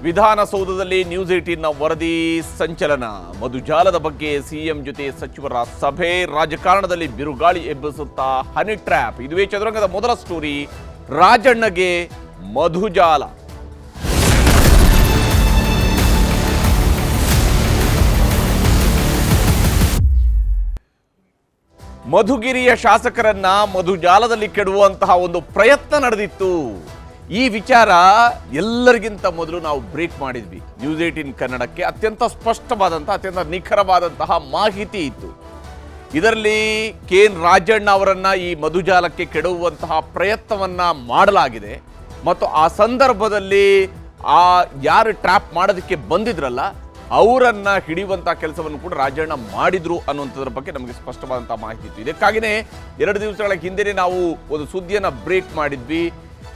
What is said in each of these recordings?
ವಿಧಾನಸೌಧದಲ್ಲಿ ನ್ಯೂಸ್ 18ನ ವರದಿ ಸಂಚಲನ. ಮಧುಜಾಲದ ಬಗ್ಗೆ ಸಿಎಂ ಜೊತೆ ಸಚಿವರ ಸಭೆ. ರಾಜಕಾರಣದಲ್ಲಿ ಬಿರುಗಾಳಿ ಎಬ್ಬಿಸುತ್ತಾ ಹನಿ ಟ್ರ್ಯಾಪ್. ಇದುವೇ ಚದುರಂಗದ ಮೊದಲ ಸ್ಟೋರಿ. ರಾಜಣ್ಣಗೆ ಮಧುಜಾಲ. ಮಧುಗಿರಿಯ ಶಾಸಕರನ್ನ ಮಧುಜಾಲದಲ್ಲಿ ಕೆಡುವಂತಹ ಒಂದು ಪ್ರಯತ್ನ ನಡೆದಿತ್ತು. ಈ ವಿಚಾರ ಎಲ್ಲರಿಗಿಂತ ಮೊದಲು ನಾವು ಬ್ರೇಕ್ ಮಾಡಿದ್ವಿ. ನ್ಯೂಸ್ 18 ಕನ್ನಡಕ್ಕೆ ಅತ್ಯಂತ ಸ್ಪಷ್ಟವಾದಂತಹ ಅತ್ಯಂತ ನಿಖರವಾದಂತಹ ಮಾಹಿತಿ ಇತ್ತು. ಇದರಲ್ಲಿ KN ರಾಜಣ್ಣ ಅವರನ್ನ ಈ ಮಧುಜಾಲಕ್ಕೆ ಕೆಡುವಂತಹ ಪ್ರಯತ್ನವನ್ನ ಮಾಡಲಾಗಿದೆ ಮತ್ತು ಆ ಸಂದರ್ಭದಲ್ಲಿ ಯಾರು ಟ್ರ್ಯಾಪ್ ಮಾಡೋದಕ್ಕೆ ಬಂದಿದ್ರಲ್ಲ ಅವರನ್ನ ಹಿಡಿಯುವಂತಹ ಕೆಲಸವನ್ನು ಕೂಡ ರಾಜಣ್ಣ ಮಾಡಿದ್ರು ಅನ್ನುವಂಥದ್ರ ಬಗ್ಗೆ ನಮಗೆ ಸ್ಪಷ್ಟವಾದಂತಹ ಮಾಹಿತಿ ಇತ್ತು. ಇದಕ್ಕಾಗಿಯೇ 2 ದಿವಸಗಳ ಹಿಂದೆ ನಾವು ಒಂದು ಸುದ್ದಿಯನ್ನು ಬ್ರೇಕ್ ಮಾಡಿದ್ವಿ.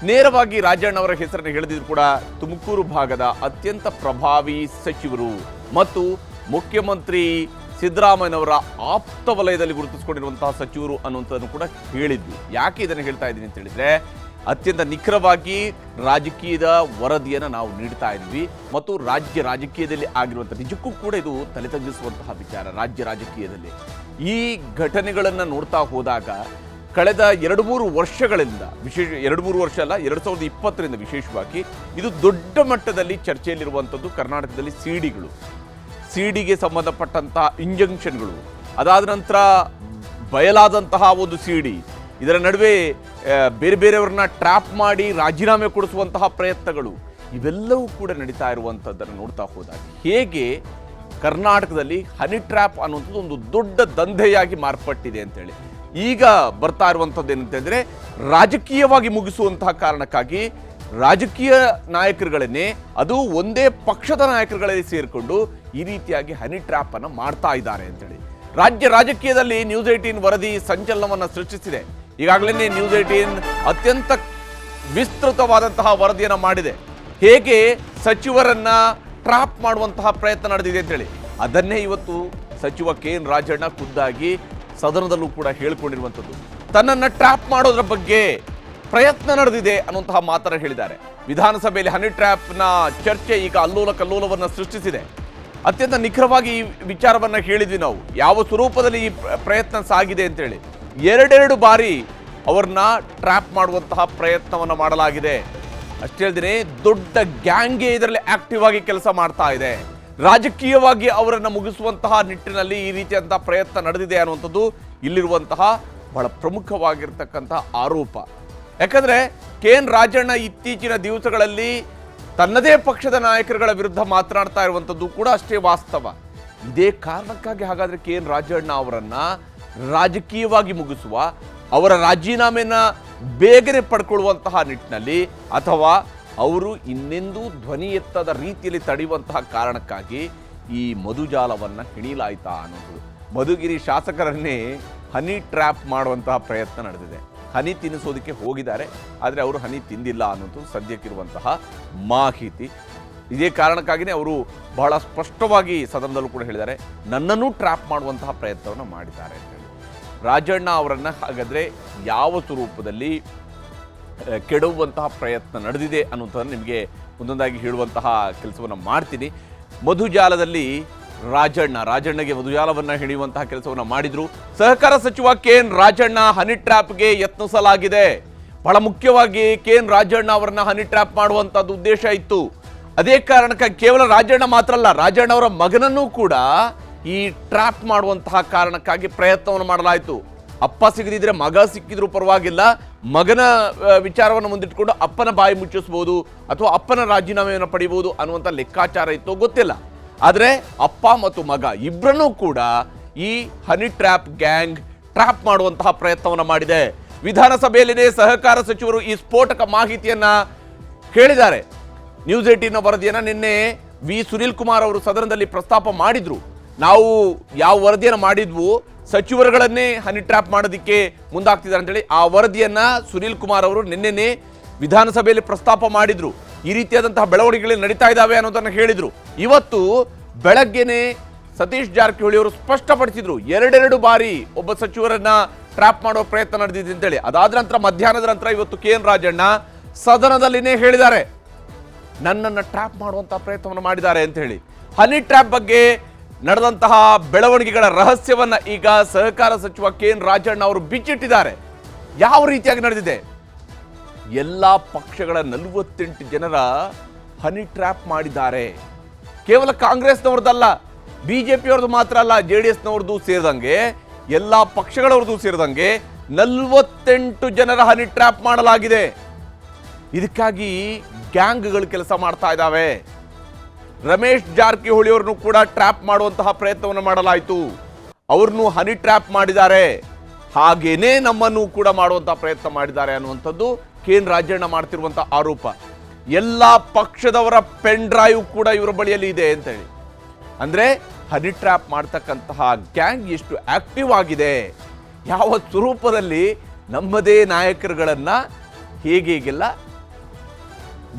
ನೇರವಾಗಿ ರಾಜಣ್ಣ ಅವರ ಹೆಸರನ್ನು ಹೇಳಿದ್ರು ಕೂಡ ತುಮಕೂರು ಭಾಗದ ಅತ್ಯಂತ ಪ್ರಭಾವಿ ಸಚಿವರು ಮತ್ತು ಮುಖ್ಯಮಂತ್ರಿ ಸಿದ್ದರಾಮಯ್ಯನವರ ಆಪ್ತ ವಲಯದಲ್ಲಿ ಗುರುತಿಸಿಕೊಂಡಿರುವಂತಹ ಸಚಿವರು ಅನ್ನುವಂಥದ್ದನ್ನು ಕೂಡ ಹೇಳಿದ್ವಿ. ಯಾಕೆ ಇದನ್ನು ಹೇಳ್ತಾ ಇದ್ದೀನಿ ಅಂತ ಹೇಳಿದ್ರೆ, ಅತ್ಯಂತ ನಿಖರವಾಗಿ ರಾಜಕೀಯದ ವರದಿಯನ್ನು ನಾವು ನೀಡ್ತಾ ಇದ್ವಿ ಮತ್ತು ರಾಜ್ಯ ರಾಜಕೀಯದಲ್ಲಿ ಆಗಿರುವಂಥ ನಿಜಕ್ಕೂ ಕೂಡ ಇದು ತಲೆ ತಗ್ಗಿಸುವಂತಹ ವಿಚಾರ. ರಾಜ್ಯ ರಾಜಕೀಯದಲ್ಲಿ ಈ ಘಟನೆಗಳನ್ನು ನೋಡ್ತಾ ಹೋದಾಗ ಕಳೆದ 2-3 ವರ್ಷಗಳಿಂದ, ವಿಶೇಷ 2-3 ವರ್ಷ ಅಲ್ಲ, 2020ರಿಂದ ವಿಶೇಷವಾಗಿ ಇದು ದೊಡ್ಡ ಮಟ್ಟದಲ್ಲಿ ಚರ್ಚೆಯಲ್ಲಿರುವಂಥದ್ದು. ಕರ್ನಾಟಕದಲ್ಲಿ ಸಿಡಿಗೆ ಸಂಬಂಧಪಟ್ಟಂತಹ ಇಂಜಂಕ್ಷನ್ಗಳು, ಅದಾದ ನಂತರ ಬಯಲಾದಂತಹ ಒಂದು ಸಿಡಿ, ಇದರ ನಡುವೆ ಬೇರೆ ಬೇರೆಯವ್ರನ್ನ ಟ್ರ್ಯಾಪ್ ಮಾಡಿ ರಾಜೀನಾಮೆ ಕೊಡಿಸುವಂತಹ ಪ್ರಯತ್ನಗಳು, ಇವೆಲ್ಲವೂ ಕೂಡ ನಡೀತಾ ಇರುವಂಥದ್ದನ್ನು ನೋಡ್ತಾ ಹೋದಾಗ ಹೇಗೆ ಕರ್ನಾಟಕದಲ್ಲಿ ಹನಿ ಟ್ರ್ಯಾಪ್ ಅನ್ನುವಂಥದ್ದು ಒಂದು ದೊಡ್ಡ ದಂಧೆಯಾಗಿ ಮಾರ್ಪಟ್ಟಿದೆ ಅಂತೇಳಿ ಈಗ ಬರ್ತಾ ಇರುವಂಥದ್ದು ಏನಂತಂದರೆ, ರಾಜಕೀಯವಾಗಿ ಮುಗಿಸುವಂತಹ ಕಾರಣಕ್ಕಾಗಿ ರಾಜಕೀಯ ನಾಯಕರುಗಳನ್ನೇ, ಅದು ಒಂದೇ ಪಕ್ಷದ ನಾಯಕರುಗಳೇ ಸೇರಿಕೊಂಡು ಈ ರೀತಿಯಾಗಿ ಹನಿ ಟ್ರ್ಯಾಪ್ ಅನ್ನು ಮಾಡ್ತಾ ಇದ್ದಾರೆ ಅಂತೇಳಿ ರಾಜ್ಯ ರಾಜಕೀಯದಲ್ಲಿ ನ್ಯೂಸ್ 18 ವರದಿ ಸಂಚಲನವನ್ನು ಸೃಷ್ಟಿಸಿದೆ. ಈಗಾಗಲೇ ನ್ಯೂಸ್ 18 ಅತ್ಯಂತ ವಿಸ್ತೃತವಾದಂತಹ ವರದಿಯನ್ನು ಮಾಡಿದೆ. ಹೇಗೆ ಸಚಿವರನ್ನ ಟ್ರ್ಯಾಪ್ ಮಾಡುವಂತಹ ಪ್ರಯತ್ನ ನಡೆದಿದೆ ಅಂತೇಳಿ ಅದನ್ನೇ ಇವತ್ತು ಸಚಿವ KN ರಾಜಣ್ಣ ಖುದ್ದಾಗಿ ಸದನದಲ್ಲೂ ಕೂಡ ಹೇಳಿಕೊಂಡಿರುವಂಥದ್ದು. ತನ್ನನ್ನು ಟ್ರ್ಯಾಪ್ ಮಾಡೋದ್ರ ಬಗ್ಗೆ ಪ್ರಯತ್ನ ನಡೆದಿದೆ ಅನ್ನುವಂತಹ ಮಾತನ್ನು ಹೇಳಿದ್ದಾರೆ. ವಿಧಾನಸಭೆಯಲ್ಲಿ ಹನಿ ಟ್ರ್ಯಾಪ್ನ ಚರ್ಚೆ ಈಗ ಅಲ್ಲೋಲ ಕಲ್ಲೋಲವನ್ನು ಸೃಷ್ಟಿಸಿದೆ. ಅತ್ಯಂತ ನಿಖರವಾಗಿ ಈ ವಿಚಾರವನ್ನು ಹೇಳಿದ್ವಿ ನಾವು, ಯಾವ ಸ್ವರೂಪದಲ್ಲಿ ಈ ಪ್ರಯತ್ನ ಸಾಗಿದೆ ಅಂತೇಳಿ. 2 ಬಾರಿ ಅವ್ರನ್ನ ಟ್ರ್ಯಾಪ್ ಮಾಡುವಂತಹ ಪ್ರಯತ್ನವನ್ನು ಮಾಡಲಾಗಿದೆ. ಅಷ್ಟೇ ಅಲ್ಲದೆ ದೊಡ್ಡ ಗ್ಯಾಂಗೇ ಇದರಲ್ಲಿ ಆಕ್ಟಿವ್ ಆಗಿ ಕೆಲಸ ಮಾಡ್ತಾ ಇದೆ. ರಾಜಕೀಯವಾಗಿ ಅವರನ್ನು ಮುಗಿಸುವಂತಹ ನಿಟ್ಟಿನಲ್ಲಿ ಈ ರೀತಿಯಂತಹ ಪ್ರಯತ್ನ ನಡೆದಿದೆ ಅನ್ನುವಂಥದ್ದು ಇಲ್ಲಿರುವಂತಹ ಬಹಳ ಪ್ರಮುಖವಾಗಿರ್ತಕ್ಕಂತಹ ಆರೋಪ. ಯಾಕಂದ್ರೆ KN ರಾಜಣ್ಣ ಇತ್ತೀಚಿನ ದಿವಸಗಳಲ್ಲಿ ತನ್ನದೇ ಪಕ್ಷದ ನಾಯಕರುಗಳ ವಿರುದ್ಧ ಮಾತನಾಡ್ತಾ ಇರುವಂಥದ್ದು ಕೂಡ ಅಷ್ಟೇ ವಾಸ್ತವ. ಇದೇ ಕಾರಣಕ್ಕಾಗಿ ಹಾಗಾದ್ರೆ KN ರಾಜಣ್ಣ ಅವರನ್ನ ರಾಜಕೀಯವಾಗಿ ಮುಗಿಸುವ, ಅವರ ರಾಜೀನಾಮೆನ ಬೇಗನೆ ಪಡ್ಕೊಳ್ಳುವಂತಹ ನಿಟ್ಟಿನಲ್ಲಿ ಅಥವಾ ಅವರು ಇನ್ನೆಂದೂ ಧ್ವನಿ ಎತ್ತದ ರೀತಿಯಲ್ಲಿ ತಡೆಯುವಂತಹ ಕಾರಣಕ್ಕಾಗಿ ಈ ಮಧುಜಾಲವನ್ನು ಹಿಡಿಯಲಾಯ್ತಾ ಅನ್ನೋದು. ಮಧುಗಿರಿ ಶಾಸಕರನ್ನೇ ಹನಿ ಟ್ರ್ಯಾಪ್ ಮಾಡುವಂತಹ ಪ್ರಯತ್ನ ನಡೆದಿದೆ. ಹನಿ ತಿನ್ನಿಸೋದಕ್ಕೆ ಹೋಗಿದ್ದಾರೆ, ಆದರೆ ಅವರು ಹನಿ ತಿಂದಿಲ್ಲ ಅನ್ನೋದು ಸದ್ಯಕ್ಕಿರುವಂತಹ ಮಾಹಿತಿ. ಇದೇ ಕಾರಣಕ್ಕಾಗಿಯೇ ಅವರು ಬಹಳ ಸ್ಪಷ್ಟವಾಗಿ ಸದನದಲ್ಲೂ ಕೂಡ ಹೇಳಿದ್ದಾರೆ, ನನ್ನನ್ನು ಟ್ರ್ಯಾಪ್ ಮಾಡುವಂತಹ ಪ್ರಯತ್ನವನ್ನು ಮಾಡಿದ್ದಾರೆ ಅಂತ ಹೇಳಿ. ರಾಜಣ್ಣ ಅವರನ್ನು ಹಾಗಾದರೆ ಯಾವ ಸ್ವರೂಪದಲ್ಲಿ ಕೆಡುವಂತಹ ಪ್ರಯತ್ನ ನಡೆದಿದೆ ಅನ್ನುವಂಥದ್ದನ್ನು ನಿಮಗೆ ಒಂದೊಂದಾಗಿ ಹೇಳುವಂತಹ ಕೆಲಸವನ್ನು ಮಾಡ್ತೀನಿ. ಮಧುಜಾಲದಲ್ಲಿ ರಾಜಣ್ಣಗೆ ಮಧುಜಾಲವನ್ನು ಹಿಡಿಯುವಂತಹ ಕೆಲಸವನ್ನು ಮಾಡಿದ್ರು. ಸಹಕಾರ ಸಚಿವ KN ರಾಜಣ್ಣ ಹನಿ ಟ್ರ್ಯಾಪ್ಗೆ ಯತ್ನಿಸಲಾಗಿದೆ. ಬಹಳ ಮುಖ್ಯವಾಗಿ KN ರಾಜಣ್ಣ ಅವರನ್ನ ಹನಿ ಟ್ರ್ಯಾಪ್ ಮಾಡುವಂತದ್ದು ಉದ್ದೇಶ ಇತ್ತು. ಅದೇ ಕಾರಣಕ್ಕಾಗಿ ಕೇವಲ ರಾಜಣ್ಣ ಮಾತ್ರ ಅಲ್ಲ, ರಾಜಣ್ಣ ಅವರ ಮಗನನ್ನೂ ಕೂಡ ಈ ಟ್ರ್ಯಾಪ್ ಮಾಡುವಂತಹ ಕಾರಣಕ್ಕಾಗಿ ಪ್ರಯತ್ನವನ್ನು ಮಾಡಲಾಯಿತು. ಅಪ್ಪ ಸಿಗದಿದ್ರೆ ಮಗ ಸಿಕ್ಕಿದ್ರು ಪರವಾಗಿಲ್ಲ, ಮಗನ ವಿಚಾರವನ್ನು ಮುಂದಿಟ್ಕೊಂಡು ಅಪ್ಪನ ಬಾಯಿ ಮುಚ್ಚಿಸ್ಬೋದು ಅಥವಾ ಅಪ್ಪನ ರಾಜೀನಾಮೆಯನ್ನು ಪಡಿಬಹುದು ಅನ್ನುವಂಥ ಲೆಕ್ಕಾಚಾರ ಇತ್ತು ಗೊತ್ತಿಲ್ಲ. ಆದರೆ ಅಪ್ಪ ಮತ್ತು ಮಗ ಇಬ್ಬರನ್ನೂ ಕೂಡ ಈ ಹನಿ ಟ್ರ್ಯಾಪ್ ಗ್ಯಾಂಗ್ ಟ್ರ್ಯಾಪ್ ಮಾಡುವಂತಹ ಪ್ರಯತ್ನವನ್ನು ಮಾಡಿದೆ. ವಿಧಾನಸಭೆಯಲ್ಲಿನೇ ಸಹಕಾರ ಸಚಿವರು ಈ ಸ್ಫೋಟಕ ಮಾಹಿತಿಯನ್ನ ಹೇಳಿದ್ದಾರೆ. ನ್ಯೂಸ್ 18ನ ವರದಿಯನ್ನು ನಿನ್ನೆ ಸುನೀಲ್ ಕುಮಾರ್ ಅವರು ಸದನದಲ್ಲಿ ಪ್ರಸ್ತಾಪ ಮಾಡಿದ್ರು. ನಾವು ಯಾವ ವರದಿಯನ್ನು ಮಾಡಿದ್ವು, ಸಚಿವರುಗಳನ್ನೇ ಹನಿ ಟ್ರ್ಯಾಪ್ ಮಾಡೋದಕ್ಕೆ ಮುಂದಾಗ್ತಿದ್ದಾರೆ ಅಂತೇಳಿ ಆ ವರದಿಯನ್ನ ಸುನೀಲ್ ಕುಮಾರ್ ಅವರು ನಿನ್ನೆನೆ ವಿಧಾನಸಭೆಯಲ್ಲಿ ಪ್ರಸ್ತಾಪ ಮಾಡಿದ್ರು. ಈ ರೀತಿಯಾದಂತಹ ಬೆಳವಣಿಗೆಗಳು ನಡೀತಾ ಇದ್ದಾವೆ ಅನ್ನೋದನ್ನು ಹೇಳಿದ್ರು. ಇವತ್ತು ಬೆಳಗ್ಗೆನೆ ಸತೀಶ್ ಜಾರಕಿಹೊಳಿ ಅವರು ಸ್ಪಷ್ಟಪಡಿಸಿದ್ರು, 2 ಬಾರಿ ಒಬ್ಬ ಸಚಿವರನ್ನ ಟ್ರ್ಯಾಪ್ ಮಾಡೋ ಪ್ರಯತ್ನ ನಡೆದಿದೆ ಅಂತೇಳಿ. ಅದಾದ ನಂತರ ಮಧ್ಯಾಹ್ನದ ನಂತರ ಇವತ್ತು KN ರಾಜಣ್ಣ ಸದನದಲ್ಲಿನೇ ಹೇಳಿದ್ದಾರೆ, ನನ್ನನ್ನು ಟ್ರ್ಯಾಪ್ ಮಾಡುವಂತಹ ಪ್ರಯತ್ನವನ್ನು ಮಾಡಿದ್ದಾರೆ ಅಂತ ಹೇಳಿ. ಹನಿ ಟ್ರ್ಯಾಪ್ ಬಗ್ಗೆ ನಡೆದಂತಹ ಬೆಳವಣಿಗೆಗಳ ರಹಸ್ಯವನ್ನ ಈಗ ಸಹಕಾರ ಸಚಿವ ಕೆ.ಎನ್. ರಾಜಣ್ಣ ಅವರು ಬಿಚ್ಚಿಟ್ಟಿದ್ದಾರೆ. ಯಾವ ರೀತಿಯಾಗಿ ನಡೆದಿದೆ? ಎಲ್ಲಾ ಪಕ್ಷಗಳ 48 ಜನರ ಹನಿ ಟ್ರ್ಯಾಪ್ ಮಾಡಿದ್ದಾರೆ. ಕೇವಲ ಕಾಂಗ್ರೆಸ್ನವ್ರದ್ದಲ್ಲ, ಬಿಜೆಪಿಯವ್ರದ್ದು ಮಾತ್ರ ಅಲ್ಲ, JDSನವ್ರದ್ದು ಸೇರಿದಂಗೆ ಎಲ್ಲಾ ಪಕ್ಷಗಳವ್ರದ್ದು ಸೇರಿದಂಗೆ 48 ಜನರ ಹನಿ ಟ್ರ್ಯಾಪ್ ಮಾಡಲಾಗಿದೆ. ಇದಕ್ಕಾಗಿ ಗ್ಯಾಂಗ್ಗಳು ಕೆಲಸ ಮಾಡ್ತಾ ಇದ್ದಾವೆ. ರಮೇಶ್ ಜಾರಕಿಹೊಳಿ ಅವರನ್ನು ಕೂಡ ಟ್ರ್ಯಾಪ್ ಮಾಡುವಂತಹ ಪ್ರಯತ್ನವನ್ನು ಮಾಡಲಾಯಿತು. ಅವ್ರನ್ನು ಹನಿ ಟ್ರ್ಯಾಪ್ ಮಾಡಿದ್ದಾರೆ. ಹಾಗೇನೇ ನಮ್ಮನ್ನು ಕೂಡ ಮಾಡುವಂತಹ ಪ್ರಯತ್ನ ಮಾಡಿದ್ದಾರೆ ಅನ್ನುವಂಥದ್ದು ಕೆ.ಎನ್. ರಾಜಣ್ಣ ಮಾಡ್ತಿರುವಂತಹ ಆರೋಪ. ಎಲ್ಲ ಪಕ್ಷದವರ ಪೆನ್ ಡ್ರೈವ್ ಕೂಡ ಇವರ ಬಳಿಯಲ್ಲಿ ಇದೆ ಅಂತ ಹೇಳಿ. ಅಂದ್ರೆ ಹನಿ ಟ್ರ್ಯಾಪ್ ಮಾಡ್ತಕ್ಕಂತಹ ಗ್ಯಾಂಗ್ ಎಷ್ಟು ಆಕ್ಟಿವ್ ಆಗಿದೆ, ಯಾವ ಸ್ವರೂಪದಲ್ಲಿ ನಮ್ಮದೇ ನಾಯಕರುಗಳನ್ನ ಹೇಗೆಲ್ಲ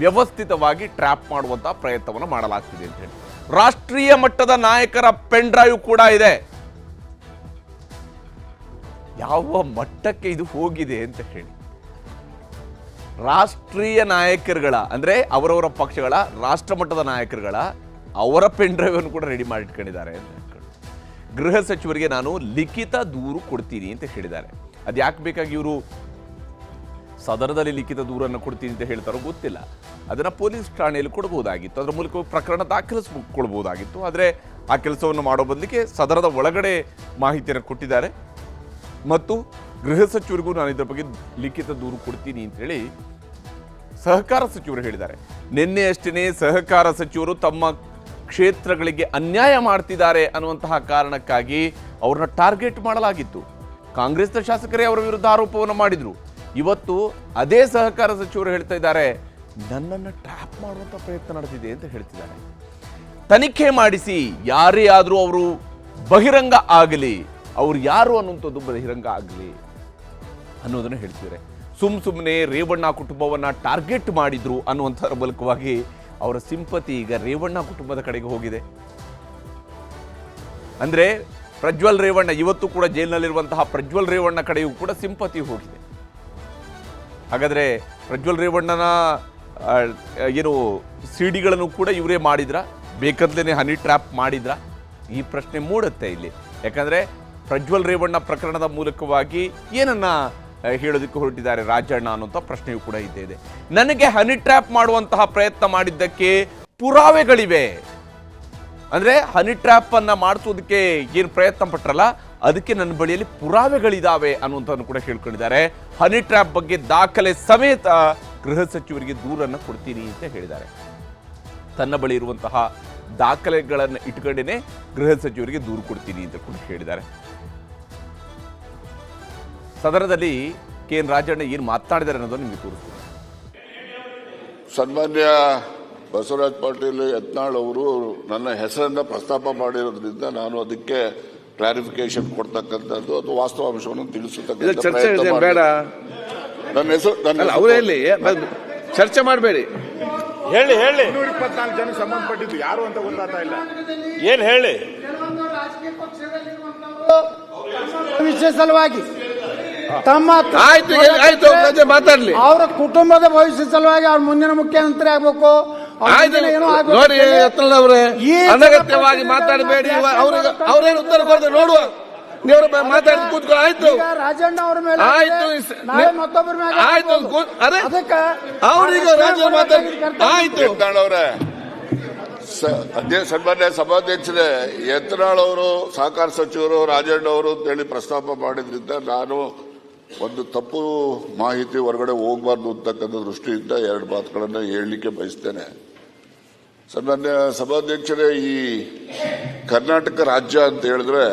ವ್ಯವಸ್ಥಿತವಾಗಿ ಟ್ರ್ಯಾಪ್ ಮಾಡುವಂತಹ ಪ್ರಯತ್ನವನ್ನು ಮಾಡಲಾಗ್ತಿದೆ ಅಂತ ಹೇಳಿ. ರಾಷ್ಟ್ರೀಯ ಮಟ್ಟದ ನಾಯಕರ ಪೆನ್ ಡ್ರೈವ್ ಕೂಡ ಇದೆ. ಯಾವ ಮಟ್ಟಕ್ಕೆ ಇದು ಹೋಗಿದೆ ಅಂತ ಹೇಳಿ, ರಾಷ್ಟ್ರೀಯ ನಾಯಕರುಗಳ ಅಂದ್ರೆ ಅವರವರ ಪಕ್ಷಗಳ ರಾಷ್ಟ್ರ ಮಟ್ಟದ ನಾಯಕರುಗಳ ಅವರ ಪೆನ್ ಡ್ರೈವ್ ಅನ್ನು ಕೂಡ ರೆಡಿ ಮಾಡಿಟ್ಕೊಂಡಿದ್ದಾರೆ ಅಂತ ಹೇಳ್ಕೊಂಡು ಗೃಹ ಸಚಿವರಿಗೆ ನಾನು ಲಿಖಿತ ದೂರು ಕೊಡ್ತೀನಿ ಅಂತ ಹೇಳಿದ್ದಾರೆ. ಅದ್ಯಾಕೆ ಬೇಕಾಗಿ ಇವರು ಸದನದಲ್ಲಿ ಲಿಖಿತ ದೂರನ್ನು ಕೊಡ್ತೀನಿ ಅಂತ ಹೇಳ್ತಾರೋ ಗೊತ್ತಿಲ್ಲ. ಅದನ್ನ ಪೊಲೀಸ್ ಠಾಣೆಯಲ್ಲಿ ಕೊಡಬಹುದಾಗಿತ್ತು, ಅದರ ಮೂಲಕ ಪ್ರಕರಣ ದಾಖಲಿಸಿಕೊಳ್ಬಹುದಾಗಿತ್ತು. ಆದರೆ ಆ ಕೆಲಸವನ್ನು ಮಾಡೋ ಬದಲಿಗೆ ಸದನದ ಒಳಗಡೆ ಮಾಹಿತಿಯನ್ನು ಕೊಟ್ಟಿದ್ದಾರೆ. ಮತ್ತು ಗೃಹ ಸಚಿವರಿಗೂ ನಾನು ಇದರ ಬಗ್ಗೆ ಲಿಖಿತ ದೂರು ಕೊಡ್ತೀನಿ ಅಂತ ಹೇಳಿ ಸಹಕಾರ ಸಚಿವರು ಹೇಳಿದ್ದಾರೆ. ನಿನ್ನೆ ಅಷ್ಟೇ ಸಹಕಾರ ಸಚಿವರು ತಮ್ಮ ಕ್ಷೇತ್ರಗಳಿಗೆ ಅನ್ಯಾಯ ಮಾಡ್ತಿದ್ದಾರೆ ಅನ್ನುವಂತಹ ಕಾರಣಕ್ಕಾಗಿ ಅವ್ರನ್ನ ಟಾರ್ಗೆಟ್ ಮಾಡಲಾಗಿತ್ತು. ಕಾಂಗ್ರೆಸ್ನ ಶಾಸಕರೇ ಅವರ ವಿರುದ್ಧ ಆರೋಪವನ್ನು ಮಾಡಿದ್ರು. ಇವತ್ತು ಅದೇ ಸಹಕಾರ ಸಚಿವರು ಹೇಳ್ತಾ ಇದ್ದಾರೆ, ನನ್ನನ್ನು ಟ್ರ್ಯಾಪ್ ಮಾಡುವಂಥ ಪ್ರಯತ್ನ ನಡೆದಿದೆ ಅಂತ ಹೇಳ್ತಿದ್ದಾರೆ. ತನಿಖೆ ಮಾಡಿಸಿ, ಯಾರೇ ಆದರೂ ಅವರು ಬಹಿರಂಗ ಆಗಲಿ, ಅವ್ರು ಯಾರು ಅನ್ನುವಂಥದ್ದು ಬಹಿರಂಗ ಆಗಲಿ ಅನ್ನೋದನ್ನು ಹೇಳ್ತಿದ್ದಾರೆ. ಸುಮ್ಮನೆ ರೇವಣ್ಣ ಕುಟುಂಬವನ್ನ ಟಾರ್ಗೆಟ್ ಮಾಡಿದ್ರು ಅನ್ನುವಂಥದ್ರ ಮೂಲಕವಾಗಿ ಅವರ ಸಿಂಪತಿ ಈಗ ರೇವಣ್ಣ ಕುಟುಂಬದ ಕಡೆಗೆ ಹೋಗಿದೆ. ಅಂದ್ರೆ ಪ್ರಜ್ವಲ್ ರೇವಣ್ಣ ಇವತ್ತು ಕೂಡ ಜೈಲಿನಲ್ಲಿರುವಂತಹ ಪ್ರಜ್ವಲ್ ರೇವಣ್ಣ ಕಡೆಯೂ ಕೂಡ ಸಿಂಪತಿ ಹೋಗಿದೆ. ಹಾಗಾದ್ರೆ ಪ್ರಜ್ವಲ್ ರೇವಣ್ಣನ ಏನು ಸಿಡಿಗಳನ್ನು ಕೂಡ ಇವರೇ ಮಾಡಿದ್ರ, ಬೇಕಂತಲೇ ಹನಿ ಟ್ರ್ಯಾಪ್ ಮಾಡಿದ್ರ? ಈ ಪ್ರಶ್ನೆ ಮೂಡುತ್ತೆ ಇಲ್ಲಿ. ಯಾಕಂದ್ರೆ ಪ್ರಜ್ವಲ್ ರೇವಣ್ಣ ಪ್ರಕರಣದ ಮೂಲಕವಾಗಿ ಏನನ್ನ ಹೇಳೋದಕ್ಕೆ ಹೊರಟಿದ್ದಾರೆ ರಾಜಣ್ಣ ಅನ್ನುವಂಥ ಪ್ರಶ್ನೆಯೂ ಕೂಡ ಇದ್ದೇ ಇದೆ. ನನಗೆ ಹನಿ ಟ್ರ್ಯಾಪ್ ಮಾಡುವಂತಹ ಪ್ರಯತ್ನ ಮಾಡಿದ್ದಕ್ಕೆ ಪುರಾವೆಗಳಿವೆ. ಅಂದ್ರೆ ಹನಿ ಟ್ರ್ಯಾಪ್ ಅನ್ನ ಮಾಡಿಸೋದಕ್ಕೆ ಏನು ಪ್ರಯತ್ನ ಪಟ್ರಲ್ಲ, ಅದಕ್ಕೆ ನನ್ನ ಬಳಿಯಲ್ಲಿ ಪುರಾವೆಗಳಿದಾವೆ ಅನ್ನುವಂಥನ್ನು ಕೂಡ ಹೇಳ್ಕೊಂಡಿದ್ದಾರೆ. ಹನಿ ಟ್ರ್ಯಾಪ್ ಬಗ್ಗೆ ದಾಖಲೆ ಸಮೇತ ಗೃಹ ಸಚಿವರಿಗೆ ದೂರನ್ನು ಕೊಡ್ತೀನಿ ಅಂತ ಹೇಳಿದ್ದಾರೆ. ತನ್ನ ಬಳಿ ಇರುವಂತಹ ದಾಖಲೆಗಳನ್ನು ಇಟ್ಕೊಂಡೇನೆ ಗೃಹ ಸಚಿವರಿಗೆ ದೂರು ಕೊಡ್ತೀನಿ ಅಂತ ಕೂಡ ಹೇಳಿದ್ದಾರೆ. ಸದನದಲ್ಲಿ ಕೆ.ಎನ್. ರಾಜಣ್ಣ ಏನು ಮಾತನಾಡಿದ್ದಾರೆ ಅನ್ನೋದನ್ನು ನಿಮಗೆ ತೋರಿಸ್ತೀನಿ. ಸನ್ಮಾನ್ಯ ಬಸವರಾಜ ಪಾಟೀಲ್ ಯತ್ನಾಳ್ ಅವರು ನನ್ನ ಹೆಸರನ್ನ ಪ್ರಸ್ತಾಪ ಮಾಡಿರೋದ್ರಿಂದ ನಾನು ಅದಕ್ಕೆ ಕ್ಲಾರಿಫಿಕೇಶನ್ ಕೊಡ್ತಕ್ಕಂಥದ್ದು ಅಥವಾ ವಾಸ್ತವಾಂಶವನ್ನು ತಿಳಿಸತಕ್ಕಂಥ ಪ್ರಯತ್ನ ಬೇಡ. ನನ್ನ ಹೆಸರು ಅವರಲ್ಲಿ ಚರ್ಚೆ ಮಾಡಬೇಡಿ. ಹೇಳಿ 224 ಜನ ಸಂಬಂಧಪಟ್ಟಿದ್ದು ಯಾರು ಅಂತ ಗೊತ್ತಾಗ್ತಾ ಇಲ್ಲ. ಏನ್ ಹೇಳಿ ವಿಷಯ ಸಲುವಾಗಿ ತಮ್ಮ ಆಯ್ತು ಮಾತಾಡ್ಲಿ. ಅವರ ಕುಟುಂಬದ ಭವಿಷ್ಯ ಸಲುವಾಗಿ ಅವ್ರ ಮುಂದಿನ ಮುಖ್ಯಮಂತ್ರಿ ಆಗ್ಬೇಕು. ನೋಡಿ ಯತ್ನಾಳ್ ಅವರೇ, ಅನಗತ್ಯವಾಗಿ ಮಾತಾಡಬೇಡಿ. ಅವ್ರೇನು ಉತ್ತರ ಕೊಡ್ತಾರೆ ನೋಡುವ. ನೀವು ಮಾತಾಡಿ ಕೂತ್ಕೊ. ಆಯ್ತು ರಾಜಣ್ಣ ಅವರ ಮೇಲೆ ಆಯ್ತು ಮತ್ತೊಬ್ಬರ ಮೇಲೆ ಆಯ್ತು. ಅದಕ್ಕೆ ಅವ್ರೀಗ ರಾಜ ಮಾತಾಡಿ ಆಯ್ತು. ಯತ್ನಾಳ್ ಅವರೇ, ಸನ್ಮಾನ್ಯ ಸಭಾಧ್ಯಕ್ಷರೇ, ಯತ್ನಾಳ್ ಅವರು ಸಹಕಾರ ಸಚಿವರು ರಾಜಣ್ಣ ಅವರು ಅಂತೇಳಿ ಪ್ರಸ್ತಾಪ ಮಾಡಿದ್ರಿಂದ ನಾನು ಒಂದು ತಪ್ಪು ಮಾಹಿತಿ ಹೊರಗಡೆ ಹೋಗಬಾರ್ದು ಅಂತಕ್ಕಂಥ ದೃಷ್ಟಿಯಿಂದ 2 ಮಾತುಗಳನ್ನು ಹೇಳಲಿಕ್ಕೆ ಬಯಸ್ತೇನೆ. ಸನ್ಮಾನ್ಯ ಸಭಾಧ್ಯಕ್ಷರೇ, ಈ ಕರ್ನಾಟಕ ರಾಜ್ಯ ಅಂತ ಹೇಳಿದ್ರೆ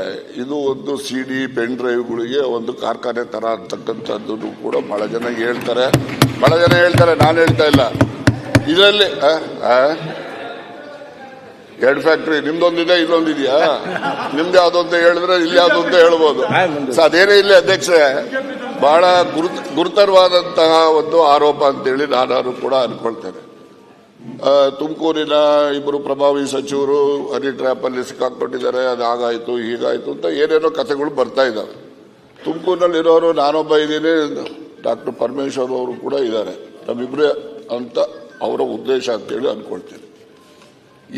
ಇದು ಒಂದು ಸಿಡಿ ಪೆನ್ ಡ್ರೈವ್ಗಳಿಗೆ ಒಂದು ಕಾರ್ಖಾನೆ ತರ ಅಂತಕ್ಕಂಥದ್ದು ಕೂಡ ಬಹಳ ಜನ ಹೇಳ್ತಾರೆ. ನಾನು ಹೇಳ್ತಾ ಇಲ್ಲ. ಇದರಲ್ಲಿ 2 ಫ್ಯಾಕ್ಟ್ರಿ, ನಿಮ್ದೊಂದಿದೆ ಇನ್ನೊಂದಿದೆಯಾ? ನಿಮ್ದು ಯಾವ್ದು ಅಂತ ಹೇಳಿದ್ರೆ ಇಲ್ಲಿ ಯಾವ್ದು ಅಂತ ಹೇಳ್ಬೋದು. ಅದೇನೇ ಇಲ್ಲಿ ಅಧ್ಯಕ್ಷರೇ, ಬಹಳ ಗುರುತರವಾದಂತಹ ಒಂದು ಆರೋಪ ಅಂತೇಳಿ ನಾನು ಕೂಡ ಅನ್ಕೊಳ್ತೇನೆ. ತುಮಕೂರಿನ 2 ಪ್ರಭಾವಿ ಸಚಿವರು ಹನಿ ಟ್ರ್ಯಾಪ್ ಅಲ್ಲಿ ಸಿಕ್ಕಾಕೊಂಡಿದ್ದಾರೆ, ಅದು ಹಾಗಾಯ್ತು ಹೀಗಾಯ್ತು ಅಂತ ಏನೇನೋ ಕಥೆಗಳು ಬರ್ತಾ ಇದ್ದಾವೆ. ತುಮಕೂರಿನಲ್ಲಿರೋರು ನಾನೊಬ್ಬ ಇದ್ದೀನಿ, ಡಾಕ್ಟರ್ ಪರಮೇಶ್ವರ್ ಅವರು ಕೂಡ ಇದ್ದಾರೆ, ನಮ್ಮಿಬ್ರೇ ಅಂತ ಅವರ ಉದ್ದೇಶ ಅಂತೇಳಿ ಅನ್ಕೊಳ್ತೀನಿ.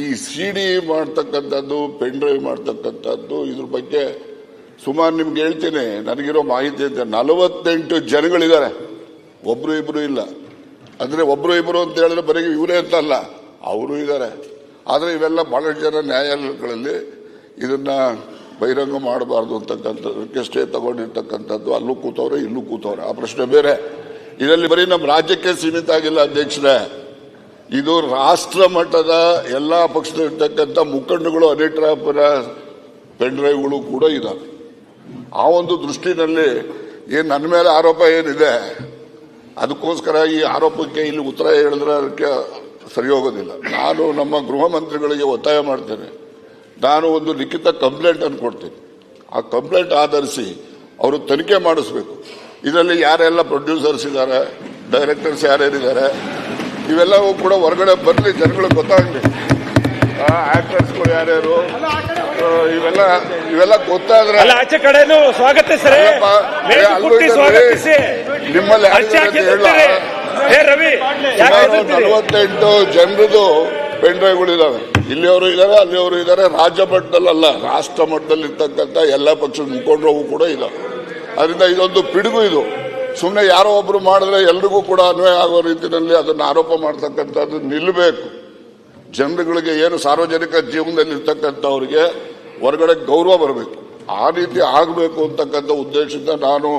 ಈ CD ಮಾಡ್ತಕ್ಕಂಥದ್ದು, ಪೆನ್ ಡ್ರೈವ್ ಮಾಡ್ತಕ್ಕಂಥದ್ದು, ಇದ್ರ ಬಗ್ಗೆ ಸುಮಾರು ನಿಮ್ಗೆ ಹೇಳ್ತೀನಿ, ನನಗಿರೋ ಮಾಹಿತಿ ಅಂತ 48 ಜನಗಳಿದ್ದಾರೆ, ಒಬ್ರು ಇಬ್ರು ಇಲ್ಲ. ಅಂದ್ರೆ ಒಬ್ರು ಇಬ್ರು ಅಂತ ಹೇಳಿದ್ರೆ ಬರೀ ಇವರೇ ಅಂತ ಅಲ್ಲ, ಅವರು ಇದ್ದಾರೆ. ಆದರೆ ಇವೆಲ್ಲ ಬಹಳಷ್ಟು ಜನ ನ್ಯಾಯಾಲಯಗಳಲ್ಲಿ ಇದನ್ನ ಬಹಿರಂಗ ಮಾಡಬಾರ್ದು ಅಂತಕ್ಕಂಥದ್ದಕ್ಕೆ ಸ್ಟೇ ತಗೊಂಡಿರ್ತಕ್ಕಂಥದ್ದು, ಅಲ್ಲೂ ಕೂತವ್ರೆ ಇಲ್ಲೂ ಕೂತವ್ರೆ, ಆ ಪ್ರಶ್ನೆ ಬೇರೆ. ಇದರಲ್ಲಿ ಬರೀ ನಮ್ಮ ರಾಜ್ಯಕ್ಕೆ ಸೀಮಿತ ಆಗಿಲ್ಲ ಅಧ್ಯಕ್ಷರೇ, ಇದು ರಾಷ್ಟ್ರ ಮಟ್ಟದ ಎಲ್ಲಾ ಪಕ್ಷದಲ್ಲಿರ್ತಕ್ಕಂಥ ಮುಖಂಡಗಳು ಹನಿ ಟ್ರ್ಯಾಪ್ನ ಪೆನ್ ಡ್ರೈವ್ಗಳು ಕೂಡ ಇದಾವೆ. ಆ ಒಂದು ದೃಷ್ಟಿನಲ್ಲಿ ನನ್ನ ಮೇಲೆ ಆರೋಪ ಏನಿದೆ, ಅದಕ್ಕೋಸ್ಕರ ಈ ಆರೋಪಕ್ಕೆ ಇಲ್ಲಿ ಉತ್ತರ ಹೇಳಿದ್ರೆ ಅದಕ್ಕೆ ಸರಿ ಹೋಗೋದಿಲ್ಲ. ನಾನು ನಮ್ಮ ಗೃಹ ಮಂತ್ರಿಗಳಿಗೆ ಒತ್ತಾಯ ಮಾಡ್ತೇನೆ, ನಾನು ಒಂದು ಲಿಖಿತ ಕಂಪ್ಲೇಂಟ್ ಅನ್ನು ಕೊಡ್ತೀನಿ. ಆ ಕಂಪ್ಲೇಂಟ್ ಆಧರಿಸಿ ಅವರು ತನಿಖೆ ಮಾಡಿಸ್ಬೇಕು. ಇದರಲ್ಲಿ ಯಾರೆಲ್ಲ ಪ್ರೊಡ್ಯೂಸರ್ಸ್ ಇದ್ದಾರೆ, ಡೈರೆಕ್ಟರ್ಸ್ ಯಾರ್ಯಾರಿದ್ದಾರೆ, ಇವೆಲ್ಲವೂ ಕೂಡ ಹೊರಗಡೆ ಬರಲಿ, ಜನಗಳಿಗೆ ಗೊತ್ತಾಗಲಿ. ಆಕ್ಟರ್ಸ್ಗಳು ಯಾರ್ಯಾರು, ಇವೆಲ್ಲ ಗೊತ್ತಾದ್ರೆ ಆಚೆ ಕಡೆನೂ ಸ್ವಾಗತಿಸ್ರಿ, ನಿಮ್ಮಲ್ಲಿ 48 ಜನರದು ಪೆನ್ ಡ್ರೈವ್ಗಳು ಇದಾವೆ. ಇಲ್ಲಿಯವರು ಇದ್ದಾರೆ, ಅಲ್ಲಿಯವರು ಇದ್ದಾರೆ, ರಾಜ್ಯ ಮಟ್ಟದಲ್ಲ ರಾಷ್ಟ್ರ ಮಟ್ಟದಲ್ಲಿ ಇರ್ತಕ್ಕಂಥ ಎಲ್ಲ ಪಕ್ಷದ ಮುಖಂಡರು ಕೂಡ ಇದಾವೆ. ಅದರಿಂದ ಇದೊಂದು ಪಿಡುಗು. ಇದು ಸುಮ್ಮನೆ ಯಾರೋ ಒಬ್ರು ಮಾಡಿದ್ರೆ ಎಲ್ರಿಗೂ ಕೂಡ ಅನ್ವಯ ಆಗೋ ರೀತಿಯಲ್ಲಿ ಅದನ್ನು ಆರೋಪ ಮಾಡ್ತಕ್ಕಂಥದ್ದು ನಿಲ್ಲಬೇಕು. ಜನರುಗಳಿಗೆ ಏನು ಸಾರ್ವಜನಿಕ ಜೀವನದಲ್ಲಿ ಇರ್ತಕ್ಕಂಥವ್ರಿಗೆ ಹೊರಗಡೆ ಗೌರವ ಬರಬೇಕು, ಆ ರೀತಿ ಆಗಬೇಕು ಅಂತಕ್ಕಂಥ ಉದ್ದೇಶದಿಂದ ನಾನು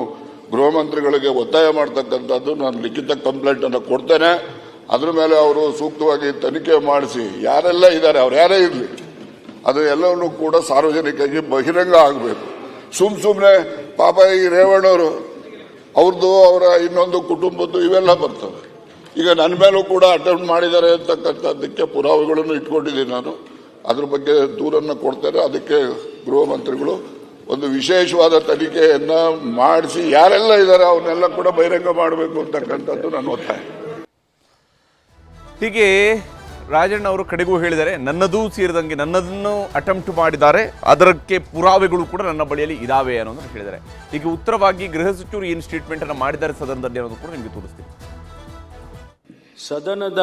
ಗೃಹ ಮಂತ್ರಿಗಳಿಗೆ ಒತ್ತಾಯ ಮಾಡ್ತಕ್ಕಂಥದ್ದು. ನಾನು ಲಿಖಿತ ಕಂಪ್ಲೇಂಟ್ ಅನ್ನು ಕೊಡ್ತೇನೆ. ಅದ್ರ ಮೇಲೆ ಅವರು ಸೂಕ್ತವಾಗಿ ತನಿಖೆ ಮಾಡಿಸಿ ಯಾರೆಲ್ಲ ಇದ್ದಾರೆ, ಅವ್ರು ಯಾರೇ ಇರಲಿ, ಅದು ಎಲ್ಲವನ್ನೂ ಕೂಡ ಸಾರ್ವಜನಿಕರಿಗೆ ಬಹಿರಂಗ ಆಗಬೇಕು. ಸುಮ್ಮನೆ ಪಾಪ ಈ ರೇವಣ್ಣವರು ಅವ್ರದ್ದು, ಅವರ ಇನ್ನೊಂದು ಕುಟುಂಬದ್ದು ಇವೆಲ್ಲ ಬರ್ತವೆ. ಈಗ ನನ್ನ ಮೇಲೂ ಕೂಡ ಅಟೆಂಪ್ಟ್ ಮಾಡಿದ್ದಾರೆ ಅಂತಕ್ಕಂಥದ್ದಕ್ಕೆ ಪುರಾವೆಗಳನ್ನು ಇಟ್ಕೊಂಡಿದ್ದೀನಿ ನಾನು. ಅದ್ರ ಬಗ್ಗೆ ದೂರನ್ನು ಕೊಡ್ತೇನೆ. ಅದಕ್ಕೆ ಗೃಹ ಮಂತ್ರಿಗಳು ಒಂದು ವಿಶೇಷವಾದ ತನಿಖೆಯನ್ನ ಮಾಡಿಸಿ ಯಾರೆಲ್ಲ ಇದ್ದಾರೆ ಅವನ್ನೆಲ್ಲ ಕೂಡ ಬಹಿರಂಗ ಮಾಡಬೇಕು ಅಂತಕ್ಕಂಥದ್ದು ನನ್ನ ಒತ್ತಾಯ. ಹೀಗೆ ರಾಜಣ್ಣ ಅವರು ಕಡೆಗೂ ಹೇಳಿದ್ದಾರೆ, ನನ್ನದೂ ಸೇರಿದಂಗೆ ನನ್ನದನ್ನು ಅಟೆಂಪ್ಟ್ ಮಾಡಿದ್ದಾರೆ, ಅದಕ್ಕೆ ಪುರಾವೆಗಳು ಕೂಡ ನನ್ನ ಬಳಿಯಲ್ಲಿ ಇದಾವೆ ಅನ್ನೋದನ್ನು ಹೇಳಿದ್ದಾರೆ. ಈಗ ಉತ್ತರವಾಗಿ ಗೃಹ ಸಚಿವರು ಏನು ಸ್ಟೇಟ್ಮೆಂಟ್ ಅನ್ನು ಮಾಡಿದ್ದಾರೆ ಸದನದಲ್ಲಿ ಅನ್ನೋದು ಕೂಡ ನಿಮಗೆ ತೋರಿಸ್ತೀನಿ. ಸದನದ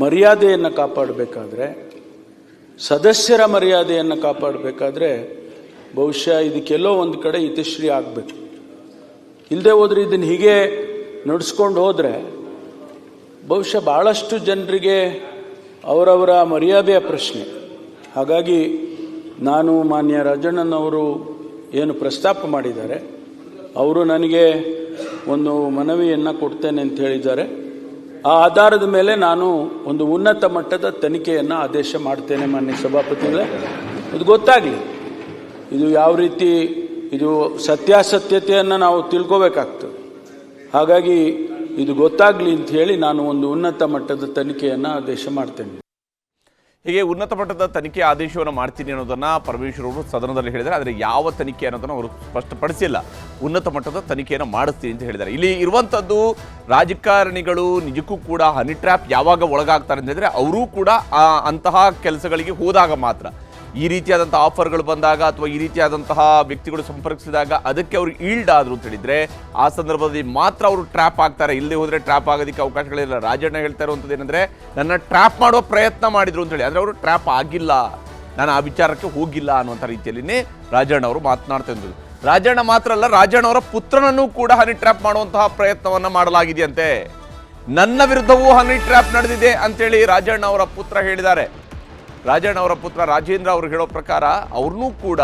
ಮರ್ಯಾದೆಯನ್ನು ಕಾಪಾಡಬೇಕಾದ್ರೆ, ಸದಸ್ಯರ ಮರ್ಯಾದೆಯನ್ನು ಕಾಪಾಡಬೇಕಾದ್ರೆ ಬಹುಶಃ ಇದಕ್ಕೆಲ್ಲೋ ಒಂದು ಕಡೆ ಇತಿಶ್ರೀ ಆಗಬೇಕು. ಇಲ್ಲದೆ ಹೋದ್ರೆ ಇದನ್ನು ಹೀಗೆ ನಡೆಸ್ಕೊಂಡು ಹೋದರೆ ಬಹುಶಃ ಭಾಳಷ್ಟು ಜನರಿಗೆ ಅವರವರ ಮರ್ಯಾದೆಯ ಪ್ರಶ್ನೆ. ಹಾಗಾಗಿ ನಾನು ಮಾನ್ಯ ರಾಜಣ್ಣನವರು ಏನು ಪ್ರಸ್ತಾಪ ಮಾಡಿದ್ದಾರೆ, ಅವರು ನನಗೆ ಒಂದು ಮನವಿಯನ್ನು ಕೊಡ್ತೇನೆ ಅಂತ ಹೇಳಿದ್ದಾರೆ. ಆ ಆಧಾರದ ಮೇಲೆ ನಾನು ಒಂದು ಉನ್ನತ ಮಟ್ಟದ ತನಿಖೆಯನ್ನು ಆದೇಶ ಮಾಡ್ತೇನೆ ಮಾನ್ಯ ಸಭಾಪತಿಗಳೇ. ಇದು ಗೊತ್ತಾಗಲಿ, ಇದು ಯಾವ ರೀತಿ, ಇದು ಸತ್ಯಾಸತ್ಯತೆಯನ್ನು ನಾವು ತಿಳ್ಕೋಬೇಕಾಗ್ತದೆ. ಹಾಗಾಗಿ ಇದು ಗೊತ್ತಾಗಲಿ ಅಂತ ಹೇಳಿ ನಾನು ಒಂದು ಉನ್ನತ ಮಟ್ಟದ ತನಿಖೆಯನ್ನು ಆದೇಶ ಮಾಡ್ತೇನೆ. ಹೀಗೆ ಉನ್ನತ ಮಟ್ಟದ ತನಿಖೆ ಆದೇಶವನ್ನು ಮಾಡ್ತೀನಿ ಅನ್ನೋದನ್ನ ಪರಮೇಶ್ವರ್ ಅವರು ಸದನದಲ್ಲಿ ಹೇಳಿದ್ದಾರೆ. ಆದರೆ ಯಾವ ತನಿಖೆ ಅನ್ನೋದನ್ನು ಅವರು ಸ್ಪಷ್ಟಪಡಿಸಿಲ್ಲ. ಉನ್ನತ ಮಟ್ಟದ ತನಿಖೆಯನ್ನು ಮಾಡಿಸ್ತೀನಿ ಅಂತ ಹೇಳಿದ್ದಾರೆ. ಇಲ್ಲಿ ಇರುವಂಥದ್ದು ರಾಜಕಾರಣಿಗಳು ನಿಜಕ್ಕೂ ಕೂಡ ಹನಿ ಟ್ರ್ಯಾಪ್ ಯಾವಾಗ ಒಳಗಾಗ್ತಾರೆ ಅಂತ ಹೇಳಿದ್ರೆ ಅವರೂ ಕೂಡ ಅಂತಹ ಕೆಲಸಗಳಿಗೆ ಹೋದಾಗ ಮಾತ್ರ, ಈ ರೀತಿಯಾದಂಥ ಆಫರ್ಗಳು ಬಂದಾಗ ಅಥವಾ ಈ ರೀತಿಯಾದಂತಹ ವ್ಯಕ್ತಿಗಳು ಸಂಪರ್ಕಿಸಿದಾಗ ಅದಕ್ಕೆ ಅವರು ಈಲ್ಡ್ ಆದರು ಅಂತ ಹೇಳಿದ್ರೆ ಆ ಸಂದರ್ಭದಲ್ಲಿ ಮಾತ್ರ ಅವರು ಟ್ರ್ಯಾಪ್ ಆಗ್ತಾರೆ. ಇಲ್ಲದೆ ಹೋದರೆ ಟ್ರ್ಯಾಪ್ ಆಗೋದಕ್ಕೆ ಅವಕಾಶಗಳಿಲ್ಲ. ರಾಜಣ್ಣ ಹೇಳ್ತಾ ಇರುವಂಥದ್ದು ಏನಂದರೆ, ನನ್ನ ಟ್ರ್ಯಾಪ್ ಮಾಡುವ ಪ್ರಯತ್ನ ಮಾಡಿದ್ರು ಅಂತ ಹೇಳಿ, ಅಂದರೆ ಅವರು ಟ್ರ್ಯಾಪ್ ಆಗಿಲ್ಲ, ನಾನು ಆ ವಿಚಾರಕ್ಕೆ ಹೋಗಿಲ್ಲ ಅನ್ನುವಂಥ ರೀತಿಯಲ್ಲಿನೇ ರಾಜಣ್ಣ ಅವರು ಮಾತನಾಡ್ತಾ ಇದ್ರು. ರಾಜಣ್ಣ ಮಾತ್ರ ಅಲ್ಲ, ರಾಜಣ್ಣ ಅವರ ಪುತ್ರನನ್ನು ಕೂಡ ಹನಿ ಟ್ರ್ಯಾಪ್ ಮಾಡುವಂತಹ ಪ್ರಯತ್ನವನ್ನು ಮಾಡಲಾಗಿದೆಯಂತೆ. ನನ್ನ ವಿರುದ್ಧವೂ ಹನಿ ಟ್ರ್ಯಾಪ್ ನಡೆದಿದೆ ಅಂತೇಳಿ ರಾಜಣ್ಣ ಅವರ ಪುತ್ರ ಹೇಳಿದ್ದಾರೆ. ರಾಜಣ್ಣ ಅವರ ಪುತ್ರ ರಾಜೇಂದ್ರ ಅವರು ಹೇಳೋ ಪ್ರಕಾರ ಅವ್ರನ್ನೂ ಕೂಡ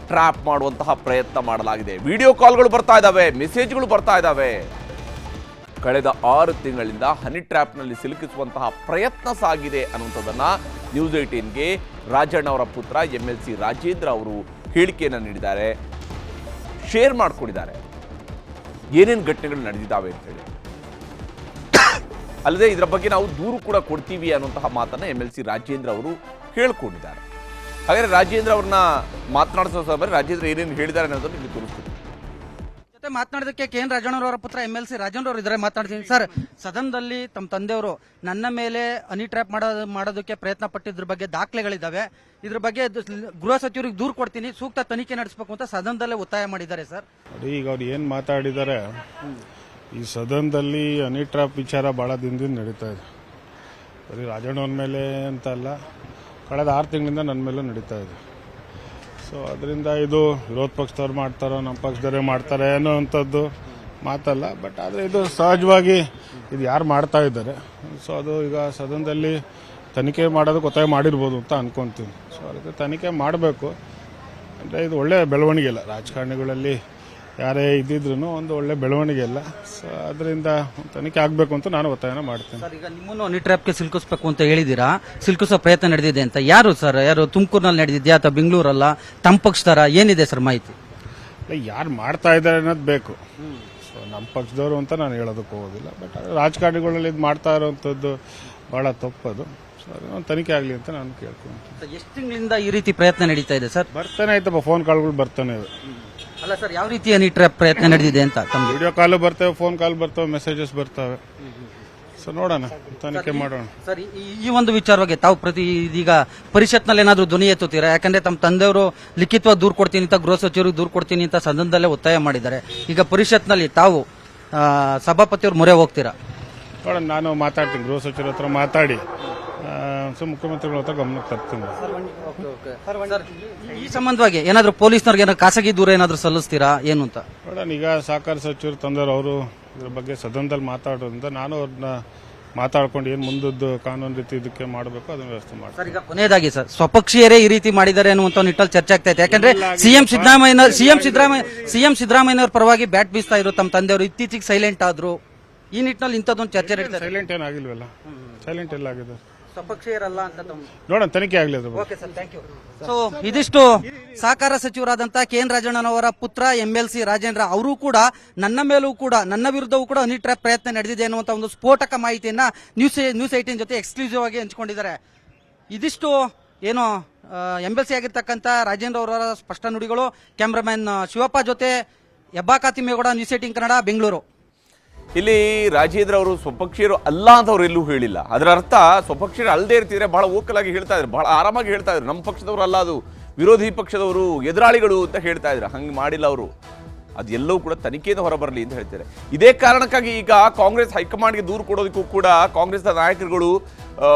ಟ್ರ್ಯಾಪ್ ಮಾಡುವಂತಹ ಪ್ರಯತ್ನ ಮಾಡಲಾಗಿದೆ. ವಿಡಿಯೋ ಕಾಲ್ಗಳು ಬರ್ತಾ ಇದ್ದಾವೆ, ಮೆಸೇಜ್ಗಳು ಬರ್ತಾ ಇದ್ದಾವೆ. ಕಳೆದ 6 ತಿಂಗಳಿಂದ ಹನಿ ಟ್ರ್ಯಾಪ್ನಲ್ಲಿ ಸಿಲುಕಿಸುವಂತಹ ಪ್ರಯತ್ನ ಸಾಗಿದೆ ಅನ್ನುವಂಥದ್ದನ್ನ ನ್ಯೂಸ್ 18ಗೆ ರಾಜಣ್ಣ ಅವರ ಪುತ್ರ MLC ರಾಜೇಂದ್ರ ಅವರು ಹೇಳಿಕೆಯನ್ನು ನೀಡಿದ್ದಾರೆ, ಶೇರ್ ಮಾಡಿಕೊಂಡಿದ್ದಾರೆ, ಏನೇನು ಘಟನೆಗಳು ನಡೆದಿದ್ದಾವೆ ಅಂತೇಳಿ. ಅಲ್ಲದೆ ಇದರ ಬಗ್ಗೆ ನಾವು ದೂರು ಕೂಡ ಕೊಡ್ತೀವಿ ಅನ್ನುವಂತಹ ಮಾತನ್ನ MLC ರಾಜೇಂದ್ರ ಅವರು ಹೇಳ್ಕೊಂಡಿದ್ದಾರೆ. ಹಾಗಾದ್ರೆ ರಾಜೇಂದ್ರ ಅವ್ರನ್ನ ಮಾತನಾಡಿಸೋ ಸಮಯ ರಾಜೇಂದ್ರ ಏನೇನು ಹೇಳಿದ್ದಾರೆ ಅನ್ನೋದನ್ನು ನಿಮಗೆ ತೋರಿಸ್ತೀನಿ. ಜೊತೆ ಮಾತನಾಡೋದಕ್ಕೆ KN ರಾಜಣ್ಣವರ ಪುತ್ರ MLC ರಾಜೇಂದ್ರ ಅವರು ಇದ್ದಾರೆ, ಮಾತನಾಡ್ತೀನಿ. ಸರ್, ಸದನದಲ್ಲಿ ತಮ್ಮ ತಂದೆಯವರು ನನ್ನ ಮೇಲೆ ಹನಿ ಟ್ರ್ಯಾಪ್ ಮಾಡೋದಕ್ಕೆ ಪ್ರಯತ್ನ ಪಟ್ಟಿದ್ರ ಬಗ್ಗೆ ದಾಖಲೆಗಳಿದ್ದಾವೆ. ಇದ್ರ ಬಗ್ಗೆ ಗೃಹ ಸಚಿವರಿಗೆ ದೂರು ಕೊಡ್ತೀನಿ, ಸೂಕ್ತ ತನಿಖೆ ನಡೆಸಬೇಕು ಅಂತ ಸದನದಲ್ಲೇ ಒತ್ತಾಯ ಮಾಡಿದ್ದಾರೆ. ಸರ್, ಈಗ ಅವ್ರು ಏನ್ ಮಾತಾಡಿದ್ದಾರೆ, ಈ ಸದನದಲ್ಲಿ ಹನಿ ಟ್ರ್ಯಾಪ್ ವಿಚಾರ ಭಾಳ ದಿನದಿಂದ ನಡೀತಾ ಇದೆ. ಬರೀ ರಾಜಣ್ಣವ್ರ ಮೇಲೆ ಅಂತ ಅಲ್ಲ, ಕಳೆದ 6 ತಿಂಗಳಿಂದ ನನ್ನ ಮೇಲೂ ನಡೀತಾ ಇದೆ. ಸೊ ಅದರಿಂದ ಇದು ವಿರೋಧ ಪಕ್ಷದವ್ರು ಮಾಡ್ತಾರೋ ನಮ್ಮ ಪಕ್ಷದವರೇ ಮಾಡ್ತಾರೆ ಅನ್ನೋ ಅಂಥದ್ದು ಮಾತಲ್ಲ. ಬಟ್ ಆದರೆ ಇದು ಸಹಜವಾಗಿ ಇದು ಯಾರು ಮಾಡ್ತಾ ಇದ್ದಾರೆ. ಸೊ ಅದು ಈಗ ಸದನದಲ್ಲಿ ತನಿಖೆ ಮಾಡೋದಕ್ಕೆ ಒತ್ತಾಯ ಮಾಡಿರ್ಬೋದು ಅಂತ ಅನ್ಕೊತೀನಿ. ಸೊ ಅದಕ್ಕೆ ತನಿಖೆ ಮಾಡಬೇಕು. ಅಂದರೆ ಇದು ಒಳ್ಳೆಯ ಬೆಳವಣಿಗೆ ಇಲ್ಲ, ರಾಜಕಾರಣಿಗಳಲ್ಲಿ ಯಾರೇ ಇದ್ದಿದ್ರು ಒಂದು ಒಳ್ಳೆ ಬೆಳವಣಿಗೆ ಇಲ್ಲ. ಸೊ ಅದರಿಂದ ತನಿಖೆ ಆಗಬೇಕು ಅಂತ ನಾನು ಒತ್ತಾಯನ ಮಾಡ್ತೀನಿ. ಸರ್, ಈಗ ನಿಮ್ಮನ್ನು ಹನಿ ಟ್ರ್ಯಾಪ್ಗೆ ಸಿಲುಕಿಸಬೇಕು ಅಂತ ಹೇಳಿದ್ದೀರಾ, ಸಿಲುಕಿಸೋ ಪ್ರಯತ್ನ ನಡೆದಿದೆ ಅಂತ. ಯಾರು ಸರ್, ಯಾರು ತುಮಕೂರಿನಲ್ಲಿ ನಡೆದಿದ್ಯಾ ಅಥವಾ ಬೆಂಗಳೂರಲ್ಲ, ತಮ್ಮ ಪಕ್ಷದರ ಏನಿದೆ ಸರ್ ಮಾಹಿತಿ? ಯಾರು ಮಾಡ್ತಾ ಇದ್ದಾರೆ ಅನ್ನೋದು ಬೇಕು. ಸೊ ನಮ್ಮ ಪಕ್ಷದವರು ಅಂತ ನಾನು ಹೇಳೋದಕ್ಕೆ ಹೋಗೋದಿಲ್ಲ. ಬಟ್ ರಾಜಕಾರಣಿಗಳಲ್ಲಿ ಇದು ಮಾಡ್ತಾ ಇರೋವಂಥದ್ದು ಭಾಳ ತಪ್ಪದು. ಸೊ ಅದನ್ನು ತನಿಖೆ ಆಗಲಿ ಅಂತ ನಾನು ಕೇಳ್ತೀನಿ. ಎಷ್ಟು ತಿಂಗಳಿಂದ ಈ ರೀತಿ ಪ್ರಯತ್ನ ನಡೀತಾ ಇದೆ ಸರ್? ಬರ್ತಾನೆ ಆಯ್ತಪ್ಪ, ಫೋನ್ ಕಾಲ್ಗಳು ಬರ್ತಾನೆ ಇದೆ. ಅಲ್ಲ ಸರ್, ಯಾವ ರೀತಿ ಹನಿ ಟ್ರ್ಯಾಪ್ ಪ್ರಯತ್ನ ನಡೆದಿದೆ ಅಂತ ತಮ್ಗೆ? ವಿಡಿಯೋ ಕಾಲು ಬರ್ತವೆ, ಫೋನ್ ಕಾಲ್ ಬರ್ತವೆ, ಮೆಸೇಜಸ್ ಬರ್ತವೆ. ಸೊ ನೋಡೋಣ, ತನಿಖೆ ಮಾಡೋಣ. ಸರ್, ಈ ಒಂದು ವಿಚಾರವಾಗಿ ತಾವು ಇದೀಗ ಪರಿಷತ್ನಲ್ಲಿ ಏನಾದರೂ ಧ್ವನಿ ಎತ್ತುತ್ತೀರಾ? ಯಾಕಂದ್ರೆ ತಮ್ಮ ತಂದೆಯವರು ಲಿಖಿತವಾಗಿ ದೂರು ಕೊಡ್ತೀನಿ ಅಂತ, ಗೃಹ ಸಚಿವರಿಗೆ ದೂರು ಕೊಡ್ತೀನಿ ಅಂತ ಸದನದಲ್ಲೇ ಒತ್ತಾಯ ಮಾಡಿದ್ದಾರೆ. ಈಗ ಪರಿಷತ್ನಲ್ಲಿ ತಾವು ಸಭಾಪತಿಯವ್ರ ಮೊರೆ ಹೋಗ್ತೀರಾ? ನೋಡೋಣ, ನಾನು ಮಾತಾಡ್ತೀನಿ, ಗೃಹ ಸಚಿವರ ಹತ್ರ ಮಾತಾಡಿ ಸೊ ಮುಖ್ಯಮಂತ್ರಿಗಳ ಹತ್ರ ಗಮನಕ್ಕೆ ತರ್ತೀನಿ. ಸರ್, ಈ ಸಂಬಂಧವಾಗಿ ಏನಾದರೂ ಪೊಲೀಸ್ನವ್ರಿಗೆ ಏನಾದ್ರು ಖಾಸಗಿ ದೂರ ಏನಾದರೂ ಸಲ್ಲಿಸ್ತೀರಾ ಏನು ಅಂತ? ನೋಡೋಣ, ಈಗ ಸಹಕಾರ ಸಚಿವರು ತಂದವರು ಅವರು ಇದ್ರ ಬಗ್ಗೆ ಸದನದಲ್ಲಿ ಮಾತಾಡೋದ್ರಿಂದ ನಾನು ಅವ್ರನ್ನ ಮಾತಾಡ್ಕೊಂಡು ಏನು ಮುಂದದ್ದು ಕಾನೂನು ರೀತಿ ಇದಕ್ಕೆ ಮಾಡಬೇಕು ಅದನ್ನ ವ್ಯವಸ್ಥೆ ಮಾಡಿ. ಸರ್, ಈಗ ಕೊನೆಯದಾಗಿ ಸರ್, ಸ್ವಪಕ್ಷೀಯರೇ ಈ ರೀತಿ ಮಾಡಿದ್ದಾರೆ ಅನ್ನುವಂತ ನಿಟ್ಟಲ್ಲಿ ಚರ್ಚೆ ಆಗ್ತಾ ಇದೆ. ಯಾಕಂದ್ರೆ ಸಿಎಂ ಸಿದ್ದರಾಮಯ್ಯನವರ ಪರವಾಗಿ ಬ್ಯಾಟ್ ಬೀಸ್ತಾ ಇರೋ ತಮ್ಮ ತಂದೆಯವರು ಇತ್ತೀಚೆಗೆ ಸೈಲೆಂಟ್ ಆದ್ರು. ಈ ನಿಟ್ಟಿನಲ್ಲಿ ಇಂಥದ್ದೊಂದು ಚರ್ಚೆ ನಡೀತಾ ಇದೆ. ಸೈಲೆಂಟ್ ಏನಾಗಿಲ್ವಲ್ಲ, ಸೈಲೆಂಟ್ ಎಲ್ಲ ಆಗಿದೆ. ಸ್ವಪಕ್ಷೀಯರಲ್ಲ ಅಂತ ನೋಡೋಣ, ತನಿಖೆ ಆಗಲಿ ಅದು. Okay sir, thank you. So ಇದಿಷ್ಟು ಸಹಕಾರ ಸಚಿವರಾದಂತಹ KN ರಾಜಣ್ಣನವರ ಪುತ್ರ MLC ರಾಜೇಂದ್ರ ಅವರು ಕೂಡ ನನ್ನ ವಿರುದ್ಧವೂ ಕೂಡ ಹನಿ ಟ್ರ್ಯಾಪ್ ಪ್ರಯತ್ನ ನಡೆದಿದೆ ಅನ್ನುವಂತ ಒಂದು ಸ್ಫೋಟಕ ಮಾಹಿತಿಯನ್ನ ನ್ಯೂಸ್ 18 ಜೊತೆ ಎಕ್ಸ್ಕ್ಲೂಸಿವ್ ಆಗಿ ಹಂಚಿಕೊಂಡಿದ್ದಾರೆ. ಇದಿಷ್ಟು ಏನು MLC ಆಗಿರ್ತಕ್ಕಂಥ ರಾಜೇಂದ್ರ ಅವರ ಸ್ಪಷ್ಟ ನುಡಿಗಳು. ಕ್ಯಾಮ್ರಾಮನ್ ಶಿವಪ್ಪ ಜೊತೆ ಹೆಬ್ಬಾ ಕಾತಿಮೇಗೌಡ, ನ್ಯೂಸ್ 18 ಕನ್ನಡ, ಬೆಂಗಳೂರು. ಇಲ್ಲಿ ರಾಜೇಂದ್ರ ಅವರು ಸ್ವಪಕ್ಷೀಯರು ಅಲ್ಲ ಅಂತ ಅವ್ರು ಎಲ್ಲೂ ಹೇಳಿಲ್ಲ. ಅದರ ಅರ್ಥ ಸ್ವಪಕ್ಷೀಯರು ಅಲ್ಲದೆ ಇರ್ತಿದ್ರೆ ಬಹಳ ಓಕಲಾಗಿ ಹೇಳ್ತಾ ಇದ್ರು, ಬಹಳ ಆರಾಮಾಗಿ ಹೇಳ್ತಾ ಇದ್ರು, ನಮ್ಮ ಪಕ್ಷದವರು ಅಲ್ಲ, ಅದು ವಿರೋಧಿ ಪಕ್ಷದವರು, ಎದುರಾಳಿಗಳು ಅಂತ ಹೇಳ್ತಾ ಇದ್ರು. ಹಂಗೆ ಮಾಡಿಲ್ಲ ಅವರು. ಅದೆಲ್ಲವೂ ಕೂಡ ತನಿಖೆಯಿಂದ ಹೊರಬರಲಿ ಅಂತ ಹೇಳ್ತಾರೆ. ಇದೇ ಕಾರಣಕ್ಕಾಗಿ ಈಗ ಕಾಂಗ್ರೆಸ್ ಹೈಕಮಾಂಡ್ಗೆ ದೂರು ಕೊಡೋದಕ್ಕೂ ಕೂಡ ಕಾಂಗ್ರೆಸ್ನ ನಾಯಕರುಗಳು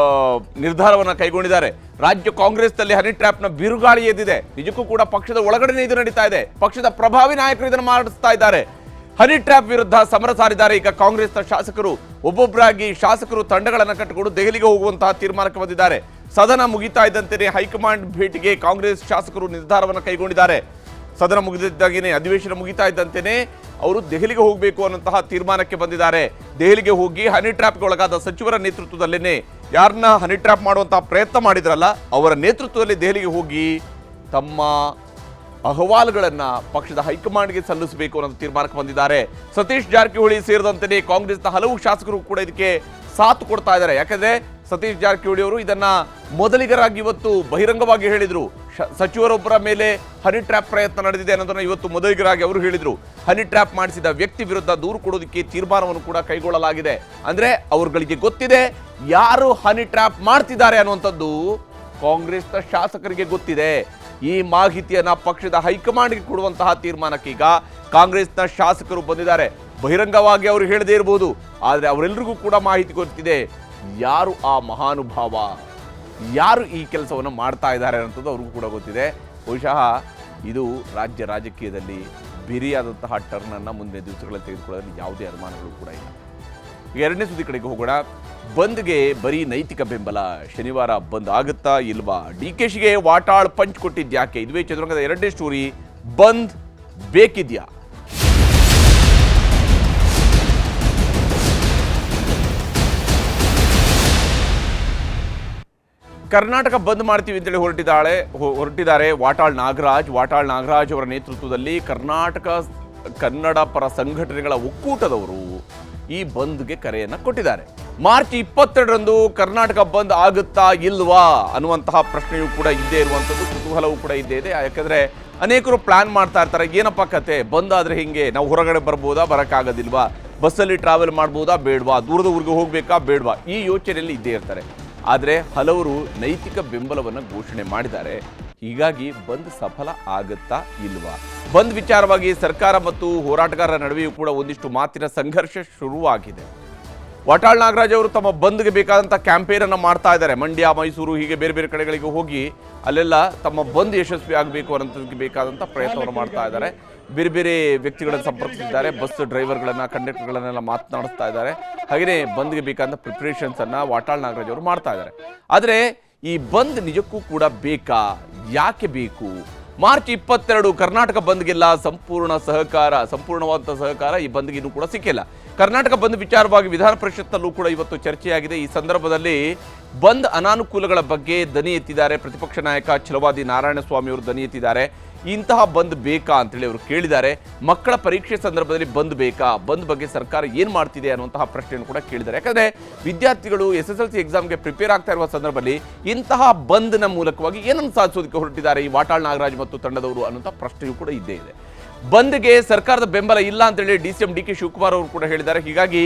ನಿರ್ಧಾರವನ್ನು ಕೈಗೊಂಡಿದ್ದಾರೆ. ರಾಜ್ಯ ಕಾಂಗ್ರೆಸ್ನಲ್ಲಿ ಹನಿ ಟ್ರ್ಯಾಪ್ನ ಬಿರುಗಾಳಿ ಎದ್ದಿದೆ. ನಿಜಕ್ಕೂ ಕೂಡ ಪಕ್ಷದ ಒಳಗಡೆ ಇದು ನಡೀತಾ ಇದೆ. ಪಕ್ಷದ ಪ್ರಭಾವಿ ನಾಯಕರು ಇದನ್ನು ಮಾಡಿಸ್ತಾ ಇದ್ದಾರೆ. ಹನಿ ಟ್ರ್ಯಾಪ್ ವಿರುದ್ಧ ಸಮರ ಸಾರಿದ್ದಾರೆ. ಈಗ ಕಾಂಗ್ರೆಸ್ನ ಶಾಸಕರು ಒಬ್ಬೊಬ್ಬರಾಗಿ ಶಾಸಕರು ತಂಡಗಳನ್ನು ಕಟ್ಟಿಕೊಂಡು ದೆಹಲಿಗೆ ಹೋಗುವಂತಹ ತೀರ್ಮಾನಕ್ಕೆ ಬಂದಿದ್ದಾರೆ. ಸದನ ಮುಗಿತಾ ಇದ್ದಂತೆಯೇ ಹೈಕಮಾಂಡ್ ಭೇಟಿಗೆ ಕಾಂಗ್ರೆಸ್ ಶಾಸಕರು ನಿರ್ಧಾರವನ್ನು ಕೈಗೊಂಡಿದ್ದಾರೆ. ಸದನ ಮುಗಿದಿದ್ದಾಗೇನೆ, ಅಧಿವೇಶನ ಮುಗಿತಾ ಇದ್ದಂತೆಯೇ ಅವರು ದೆಹಲಿಗೆ ಹೋಗಬೇಕು ಅನ್ನುವಂತಹ ತೀರ್ಮಾನಕ್ಕೆ ಬಂದಿದ್ದಾರೆ. ದೆಹಲಿಗೆ ಹೋಗಿ ಹನಿ ಟ್ರ್ಯಾಪ್ಗೆ ಒಳಗಾದ ಸಚಿವರ ನೇತೃತ್ವದಲ್ಲೇನೆ ಯಾರನ್ನ ಹನಿ ಟ್ರ್ಯಾಪ್ ಮಾಡುವಂತಹ ಪ್ರಯತ್ನ ಮಾಡಿದ್ರಲ್ಲ ಅವರ ನೇತೃತ್ವದಲ್ಲಿ ದೆಹಲಿಗೆ ಹೋಗಿ ತಮ್ಮ ಅಹವಾಲುಗಳನ್ನ ಪಕ್ಷದ ಹೈಕಮಾಂಡ್ಗೆ ಸಲ್ಲಿಸಬೇಕು ಅನ್ನೋ ತೀರ್ಮಾನಕ್ಕೆ ಬಂದಿದ್ದಾರೆ. ಸತೀಶ್ ಜಾರಕಿಹೊಳಿ ಸೇರಿದಂತೆ ಕಾಂಗ್ರೆಸ್ನ ಹಲವು ಶಾಸಕರು ಕೂಡ ಇದಕ್ಕೆ ಸಾಥ್ ಕೊಡ್ತಾ ಇದ್ದಾರೆ. ಯಾಕಂದ್ರೆ ಸತೀಶ್ ಜಾರಕಿಹೊಳಿ ಅವರು ಇದನ್ನ ಮೊದಲಿಗರಾಗಿ ಇವತ್ತು ಬಹಿರಂಗವಾಗಿ ಹೇಳಿದ್ರು. ಸಚಿವರೊಬ್ಬರ ಮೇಲೆ ಹನಿ ಟ್ರ್ಯಾಪ್ ಪ್ರಯತ್ನ ನಡೆದಿದೆ ಅನ್ನೋದನ್ನ ಇವತ್ತು ಮೊದಲಿಗರಾಗಿ ಅವರು ಹೇಳಿದ್ರು. ಹನಿ ಟ್ರ್ಯಾಪ್ ಮಾಡಿಸಿದ ವ್ಯಕ್ತಿ ವಿರುದ್ಧ ದೂರು ಕೊಡೋದಕ್ಕೆ ತೀರ್ಮಾನವನ್ನು ಕೂಡ ಕೈಗೊಳ್ಳಲಾಗಿದೆ. ಅಂದ್ರೆ ಅವರುಗಳಿಗೆ ಗೊತ್ತಿದೆ ಯಾರು ಹನಿ ಟ್ರ್ಯಾಪ್ ಮಾಡ್ತಿದ್ದಾರೆ ಅನ್ನುವಂಥದ್ದು ಕಾಂಗ್ರೆಸ್ನ ಶಾಸಕರಿಗೆ ಗೊತ್ತಿದೆ. ಈ ಮಾಹಿತಿಯನ್ನ ಪಕ್ಷದ ಹೈಕಮಾಂಡ್ಗೆ ಕೊಡುವಂತಹ ತೀರ್ಮಾನಕ್ಕೆ ಈಗ ಕಾಂಗ್ರೆಸ್ನ ಶಾಸಕರು ಬಂದಿದ್ದಾರೆ. ಬಹಿರಂಗವಾಗಿ ಅವರು ಹೇಳದೇ ಇರಬಹುದು, ಆದರೆ ಅವರೆಲ್ಲರಿಗೂ ಕೂಡ ಮಾಹಿತಿ ಗೊತ್ತಿದೆ ಯಾರು ಆ ಮಹಾನುಭಾವ, ಯಾರು ಈ ಕೆಲಸವನ್ನು ಮಾಡ್ತಾ ಇದ್ದಾರೆ ಅನ್ನೋದು ಅವ್ರಿಗೂ ಕೂಡ ಗೊತ್ತಿದೆ. ಬಹುಶಃ ಇದು ರಾಜ್ಯ ರಾಜಕೀಯದಲ್ಲಿ ಬಿರಿಯಾದಂತಹ ಟರ್ನ್ ಅನ್ನ ಮುಂದಿನ ದಿವಸಗಳಲ್ಲಿ ತೆಗೆದುಕೊಳ್ಳೋದ್ರಲ್ಲಿ ಯಾವುದೇ ಅನುಮಾನಗಳು ಕೂಡ ಇಲ್ಲ. ಎರಡನೇ ಸುದ್ದಿ ಕಡೆಗೆ ಹೋಗೋಣ. ಬಂದ್ಗೆ ಬರೀ ನೈತಿಕ ಬೆಂಬಲ, ಶನಿವಾರ ಬಂದ್ ಆಗುತ್ತಾ ಇಲ್ವಾ? DKಶಿಗೆ ವಾಟಾಳ್ ಪಂಚ್ ಕೊಟ್ಟಿದ್ಯಾಕೆ? ಇದುವೇ ಚದುರಂಗದ ಎರಡನೇ ಸ್ಟೋರಿ. ಬಂದ್ ಬೇಕಿದ್ಯಾ? ಕರ್ನಾಟಕ ಬಂದ್ ಮಾಡ್ತೀವಿ ಅಂತೇಳಿ ಹೊರಟಿದ್ದಾರೆ ವಾಟಾಳ್ ನಾಗರಾಜ್ ಅವರ ನೇತೃತ್ವದಲ್ಲಿ ಕನ್ನಡ ಪರ ಸಂಘಟನೆಗಳ ಒಕ್ಕೂಟದವರು ಈ ಬಂದ್ಗೆ ಕರೆಯನ್ನ ಕೊಟ್ಟಿದ್ದಾರೆ. ಮಾರ್ಚ್ 22ರಂದು ಕರ್ನಾಟಕ ಬಂದ್ ಆಗುತ್ತಾ ಇಲ್ವಾ ಅನ್ನುವಂತಹ ಪ್ರಶ್ನೆಯೂ ಕೂಡ ಇದ್ದೇ ಇರುವಂಥದ್ದು, ಕುತೂಹಲವೂ ಕೂಡ ಇದ್ದೇ ಇದೆ. ಯಾಕಂದ್ರೆ ಅನೇಕರು ಪ್ಲಾನ್ ಮಾಡ್ತಾ ಇರ್ತಾರೆ, ಏನಪ್ಪ ಕತೆ, ಬಂದ್ ಆದ್ರೆ ಹಿಂಗೆ ನಾವು ಹೊರಗಡೆ ಬರ್ಬೋದಾ, ಬರೋಕ್ಕಾಗೋದಿಲ್ವಾ, ಬಸ್ಸಲ್ಲಿ ಟ್ರಾವೆಲ್ ಮಾಡ್ಬೋದಾ ಬೇಡವಾ, ದೂರದ ಊರಿಗೆ ಹೋಗ್ಬೇಕಾ ಬೇಡವಾ, ಈ ಯೋಚನೆಯಲ್ಲಿ ಇದ್ದೇ ಇರ್ತಾರೆ. ಆದರೆ ಹಲವರು ನೈತಿಕ ಬೆಂಬಲವನ್ನು ಘೋಷಣೆ ಮಾಡಿದ್ದಾರೆ. ಹೀಗಾಗಿ ಬಂದ್ ಸಫಲ ಆಗುತ್ತಾ ಇಲ್ವಾ? ಬಂದ್ ವಿಚಾರವಾಗಿ ಸರ್ಕಾರ ಮತ್ತು ಹೋರಾಟಗಾರರ ನಡುವೆಯೂ ಕೂಡ ಒಂದಿಷ್ಟು ಮಾತಿನ ಸಂಘರ್ಷ ಶುರುವಾಗಿದೆ. ವಾಟಾಳ್ ನಾಗರಾಜ್ ಅವರು ತಮ್ಮ ಬಂದ್ಗೆ ಬೇಕಾದಂಥ ಕ್ಯಾಂಪೇನ್ ಅನ್ನು ಮಾಡ್ತಾ ಇದ್ದಾರೆ. ಮಂಡ್ಯ, ಮೈಸೂರು ಹೀಗೆ ಬೇರೆ ಬೇರೆ ಕಡೆಗಳಿಗೆ ಹೋಗಿ ಅಲ್ಲೆಲ್ಲ ತಮ್ಮ ಬಂದ್ ಯಶಸ್ವಿ ಆಗಬೇಕು ಅನ್ನೋದಕ್ಕೆ ಬೇಕಾದಂಥ ಪ್ರಯತ್ನವನ್ನು ಮಾಡ್ತಾ ಇದ್ದಾರೆ. ಬೇರೆ ಬೇರೆ ವ್ಯಕ್ತಿಗಳನ್ನು ಸಂಪರ್ಕಿಸಿದ್ದಾರೆ. ಬಸ್ ಡ್ರೈವರ್ಗಳನ್ನ, ಕಂಡಕ್ಟರ್ಗಳನ್ನೆಲ್ಲ ಮಾತನಾಡಿಸ್ತಾ ಇದ್ದಾರೆ. ಹಾಗೆಯೇ ಬಂದ್ಗೆ ಬೇಕಾದಂಥ ಪ್ರಿಪ್ರೇಷನ್ಸ್ ಅನ್ನ ವಾಟಾಳ್ ನಾಗರಾಜ್ ಅವರು ಮಾಡ್ತಾ ಇದ್ದಾರೆ. ಆದರೆ ಈ ಬಂದ್ ನಿಜಕ್ಕೂ ಕೂಡ ಬೇಕಾ? ಯಾಕೆ ಬೇಕು? ಮಾರ್ಚ್ 22 ಕರ್ನಾಟಕ ಬಂದ್ಗೆಲ್ಲ ಸಂಪೂರ್ಣವಾದಂಥ ಸಹಕಾರ ಈ ಬಂದ್ಗೆ ಇನ್ನೂ ಕೂಡ ಸಿಕ್ಕಿಲ್ಲ. ಕರ್ನಾಟಕ ಬಂದ್ ವಿಚಾರವಾಗಿ ವಿಧಾನ ಪರಿಷತ್ನಲ್ಲೂ ಕೂಡ ಇವತ್ತು ಚರ್ಚೆಯಾಗಿದೆ. ಈ ಸಂದರ್ಭದಲ್ಲಿ ಬಂದ್ ಅನಾನುಕೂಲಗಳ ಬಗ್ಗೆ ದನಿ ಎತ್ತಿದ್ದಾರೆ ಪ್ರತಿಪಕ್ಷ ನಾಯಕ ಛಲವಾದಿ ನಾರಾಯಣಸ್ವಾಮಿ ಅವರು ದನಿ ಎತ್ತಿದ್ದಾರೆ. ಇಂತಹ ಬಂದ್ ಬೇಕಾ ಅಂತೇಳಿ ಅವರು ಕೇಳಿದ್ದಾರೆ. ಮಕ್ಕಳ ಪರೀಕ್ಷೆ ಸಂದರ್ಭದಲ್ಲಿ ಬಂದ್ ಬೇಕಾ? ಬಂದ್ ಬಗ್ಗೆ ಸರ್ಕಾರ ಏನು ಮಾಡ್ತಿದೆ ಅನ್ನುವಂತಹ ಪ್ರಶ್ನೆಯನ್ನು ಕೂಡ ಕೇಳಿದ್ದಾರೆ. ಯಾಕಂದರೆ ವಿದ್ಯಾರ್ಥಿಗಳು SSLC ಎಕ್ಸಾಮ್ಗೆ ಪ್ರಿಪೇರ್ ಆಗ್ತಾ ಇರುವ ಸಂದರ್ಭದಲ್ಲಿ ಇಂತಹ ಬಂದ್ನ ಮೂಲಕವಾಗಿ ಏನನ್ನು ಸಾಧಿಸೋದಕ್ಕೆ ಹೊರಟಿದ್ದಾರೆ ಈ ವಾಟಾಳ್ ನಾಗರಾಜ್ ಮತ್ತು ತಂಡದವರು ಅನ್ನುವಂಥ ಪ್ರಶ್ನೆಯೂ ಕೂಡ ಇದ್ದೇ ಇದೆ. ಬಂದ್ಗೆ ಸರ್ಕಾರದ ಬೆಂಬಲ ಇಲ್ಲ ಅಂತೇಳಿ DCM DK ಶಿವಕುಮಾರ್ ಅವರು ಕೂಡ ಹೇಳಿದ್ದಾರೆ. ಹೀಗಾಗಿ